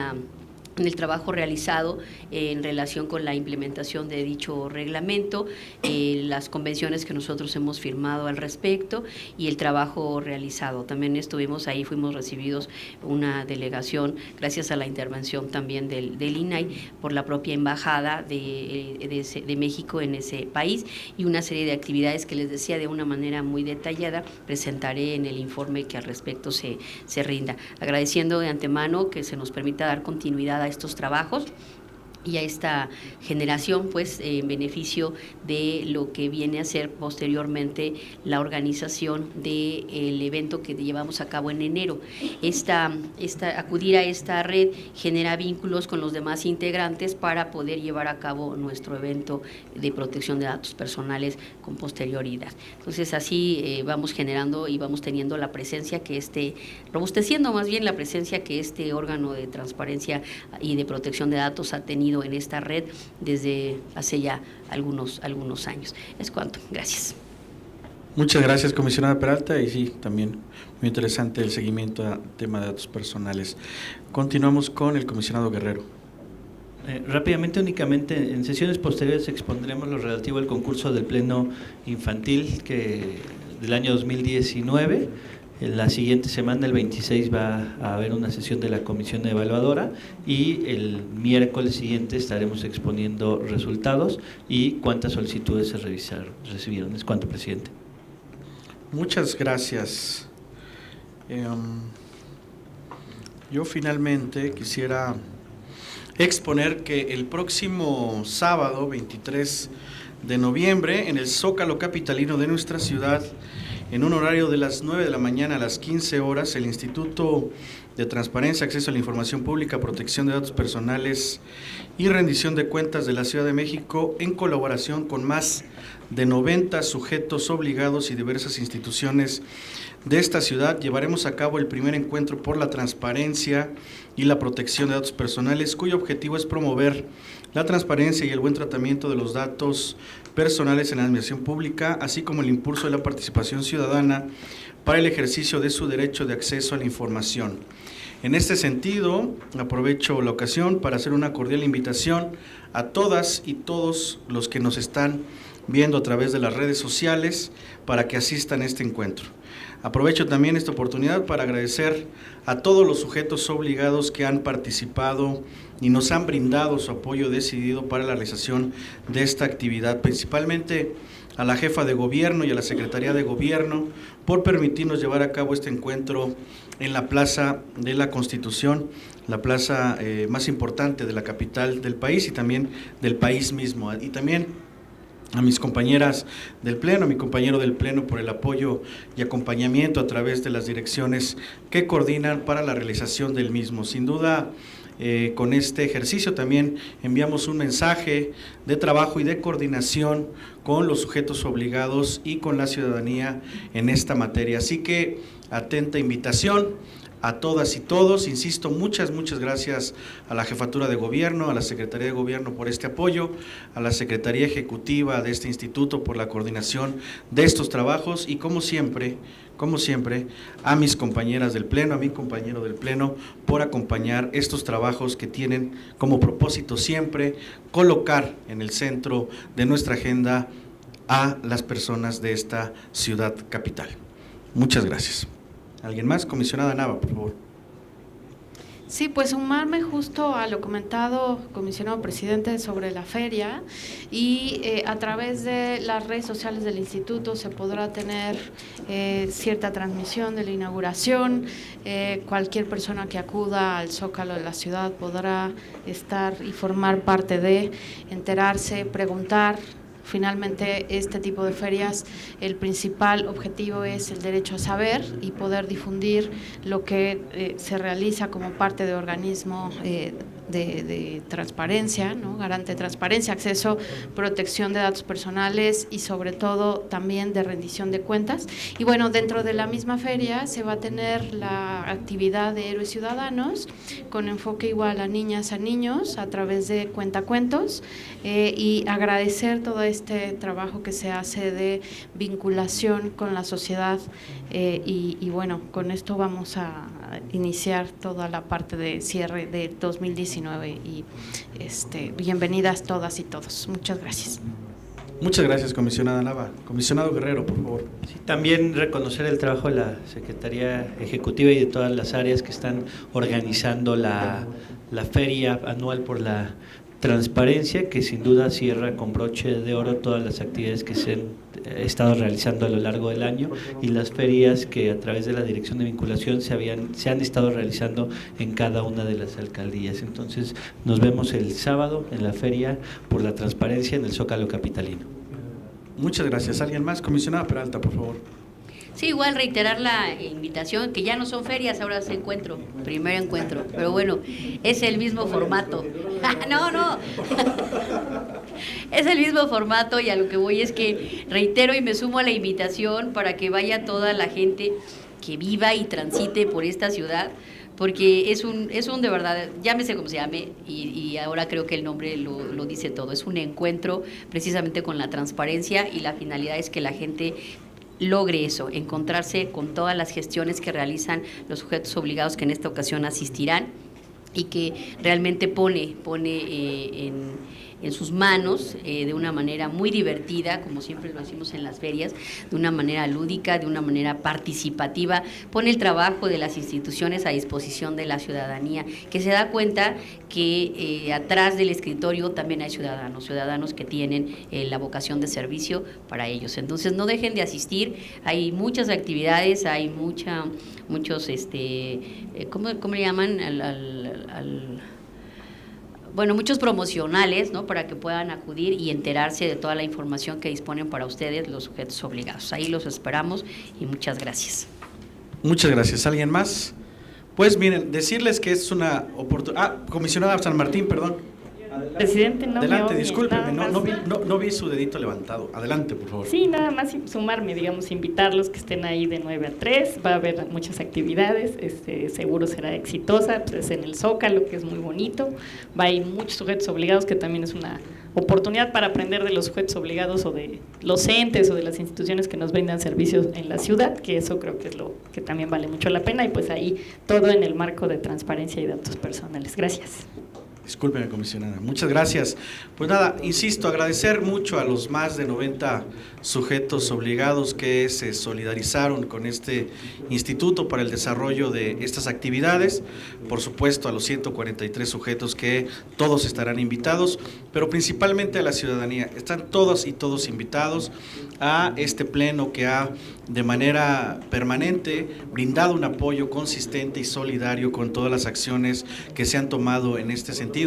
el trabajo realizado en relación con la implementación de dicho reglamento, las convenciones que nosotros hemos firmado al respecto y el trabajo realizado. También estuvimos ahí, fuimos recibidos una delegación, gracias a la intervención también del INAI, por la propia embajada de México en ese país, y una serie de actividades que les decía de una manera muy detallada presentaré en el informe que al respecto se rinda. Agradeciendo de antemano que se nos permita dar continuidad a estos trabajos y a esta generación, pues, en beneficio de lo que viene a ser posteriormente la organización del evento que llevamos a cabo en enero. Acudir a esta red genera vínculos con los demás integrantes para poder llevar a cabo nuestro evento de protección de datos personales con posterioridad. Entonces, así vamos generando y vamos teniendo la presencia robusteciendo más bien la presencia que este órgano de transparencia y de protección de datos ha tenido en esta red desde hace ya algunos años. Es cuanto. Gracias.
Muchas gracias, comisionada Peralta, y sí, también muy interesante el seguimiento al tema de datos personales. Continuamos con el comisionado Guerrero.
Rápidamente, únicamente en sesiones posteriores expondremos lo relativo al concurso del Pleno Infantil del año 2019. La siguiente semana, el 26, va a haber una sesión de la comisión evaluadora y el miércoles siguiente estaremos exponiendo resultados y cuántas solicitudes se recibieron. Es cuanto, presidente.
Muchas gracias. Yo finalmente quisiera exponer que el próximo sábado, 23 de noviembre, en el Zócalo capitalino de nuestra ciudad, en un horario de las 9 de la mañana a las 15 horas, el Instituto de Transparencia, Acceso a la Información Pública, Protección de Datos Personales y Rendición de Cuentas de la Ciudad de México, en colaboración con más de 90 sujetos obligados y diversas instituciones de esta ciudad, llevaremos a cabo el primer encuentro por la transparencia y la protección de datos personales, cuyo objetivo es promover la transparencia y el buen tratamiento de los datos personales en la administración pública, así como el impulso de la participación ciudadana para el ejercicio de su derecho de acceso a la información. En este sentido, aprovecho la ocasión para hacer una cordial invitación a todas y todos los que nos están viendo a través de las redes sociales para que asistan a este encuentro. Aprovecho también esta oportunidad para agradecer a todos los sujetos obligados que han participado y nos han brindado su apoyo decidido para la realización de esta actividad, principalmente a la jefa de gobierno y a la Secretaría de Gobierno por permitirnos llevar a cabo este encuentro en la Plaza de la Constitución, la plaza más importante de la capital del país y también del país mismo. Y también a mis compañeras del Pleno, a mi compañero del Pleno por el apoyo y acompañamiento a través de las direcciones que coordinan para la realización del mismo. Sin duda, con este ejercicio también enviamos un mensaje de trabajo y de coordinación con los sujetos obligados y con la ciudadanía en esta materia. Así que atenta invitación a todas y todos. Insisto, muchas gracias a la Jefatura de Gobierno, a la Secretaría de Gobierno por este apoyo, a la Secretaría Ejecutiva de este instituto por la coordinación de estos trabajos y como siempre, a mis compañeras del Pleno, a mi compañero del Pleno por acompañar estos trabajos que tienen como propósito siempre colocar en el centro de nuestra agenda a las personas de esta ciudad capital. Muchas gracias. ¿Alguien más? Comisionada Nava, por favor.
Sí, pues sumarme justo a lo comentado, comisionado presidente, sobre la feria y a través de las redes sociales del instituto se podrá tener cierta transmisión de la inauguración. Cualquier persona que acuda al Zócalo de la ciudad podrá estar y formar parte de, enterarse, preguntar. Finalmente, este tipo de ferias, el principal objetivo es el derecho a saber y poder difundir lo que se realiza como parte de organismo de transparencia, ¿no? Garante de transparencia, acceso, protección de datos personales y sobre todo también de rendición de cuentas. Y bueno, dentro de la misma feria se va a tener la actividad de héroes ciudadanos con enfoque igual a niñas, a niños, a través de cuentacuentos y agradecer todo este trabajo que se hace de vinculación con la sociedad y bueno, con esto vamos a iniciar toda la parte de cierre de 2019 y bienvenidas todas y todos. Muchas gracias.
Muchas gracias, comisionada Nava. Comisionado Guerrero, por favor.
Sí, también reconocer el trabajo de la Secretaría Ejecutiva y de todas las áreas que están organizando la feria anual por la transparencia, que sin duda cierra con broche de oro todas las actividades que se han estado realizando a lo largo del año y las ferias que a través de la Dirección de Vinculación se han estado realizando en cada una de las alcaldías. Entonces, nos vemos el sábado en la Feria por la Transparencia en el Zócalo capitalino.
Muchas gracias. ¿Alguien más? Comisionada Peralta, por favor.
Sí, igual reiterar la invitación, que ya no son ferias, ahora es encuentro, primer encuentro, pero bueno, es el mismo formato. No, es el mismo formato y a lo que voy es que reitero y me sumo a la invitación para que vaya toda la gente que viva y transite por esta ciudad, porque es un de verdad, llámese como se llame, y ahora creo que el nombre lo dice todo, es un encuentro precisamente con la transparencia y la finalidad es que la gente logre eso, encontrarse con todas las gestiones que realizan los sujetos obligados que en esta ocasión asistirán y que realmente pone en sus manos de una manera muy divertida, como siempre lo hacemos en las ferias, de una manera lúdica, de una manera participativa, pone el trabajo de las instituciones a disposición de la ciudadanía, que se da cuenta que atrás del escritorio también hay ciudadanos que tienen la vocación de servicio para ellos. Entonces no dejen de asistir, hay muchas actividades, hay muchos, ¿cómo le llaman? Bueno, muchos promocionales, ¿no? Para que puedan acudir y enterarse de toda la información que disponen para ustedes los sujetos obligados. Ahí los esperamos y muchas gracias.
Muchas gracias. ¿Alguien más? Pues miren, decirles que es una oportunidad. Comisionada San Martín, perdón.
Presidente, no
Adelante,
me oye,
discúlpeme,
nada
no
más.
vi su dedito levantado. Adelante, por favor.
Sí, nada más sumarme, digamos, invitarlos que estén ahí de 9 a 3, va a haber muchas actividades, seguro será exitosa, pues en el Zócalo, que es muy bonito, va a ir muchos sujetos obligados, que también es una oportunidad para aprender de los sujetos obligados o de los entes o de las instituciones que nos brindan servicios en la ciudad, que eso creo que es lo que también vale mucho la pena, y pues ahí todo en el marco de transparencia y datos personales. Gracias.
Discúlpeme, comisionada. Muchas gracias. Pues nada, insisto, agradecer mucho a los más de 90 sujetos obligados que se solidarizaron con este instituto para el desarrollo de estas actividades. Por supuesto, a los 143 sujetos que todos estarán invitados, pero principalmente a la ciudadanía. Están todas y todos invitados a este pleno que ha de manera permanente brindado un apoyo consistente y solidario con todas las acciones que se han tomado en este sentido.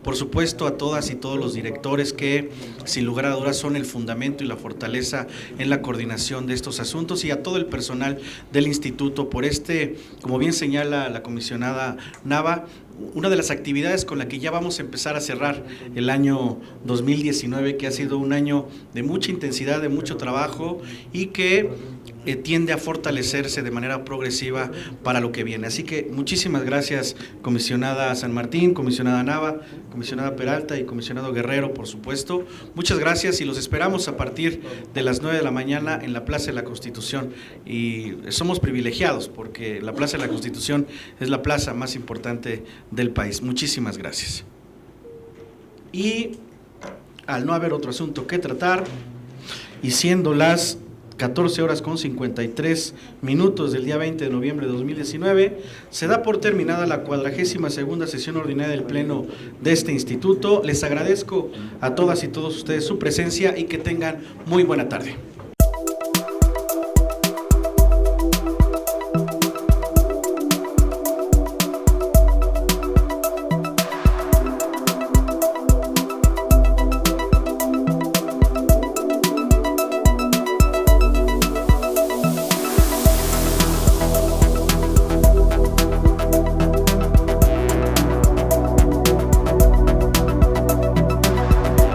Por supuesto, a todas y todos los directores que sin lugar a dudas son el fundamento y la fortaleza en la coordinación de estos asuntos, y a todo el personal del instituto por como bien señala la comisionada Nava, una de las actividades con la que ya vamos a empezar a cerrar el año 2019, que ha sido un año de mucha intensidad, de mucho trabajo y que tiende a fortalecerse de manera progresiva para lo que viene. Así que muchísimas gracias, comisionada San Martín, comisionada Nava, comisionada Peralta y comisionado Guerrero, por supuesto. Muchas gracias y los esperamos a partir de las 9 de la mañana en la Plaza de la Constitución. Y somos privilegiados porque la Plaza de la Constitución es la plaza más importante del país. Muchísimas gracias. Y al no haber otro asunto que tratar, y siendo las 14:53 del día 20 de noviembre de 2019, se da por terminada la 42ª sesión ordinaria del Pleno de este instituto. Les agradezco a todas y todos ustedes su presencia y que tengan muy buena tarde.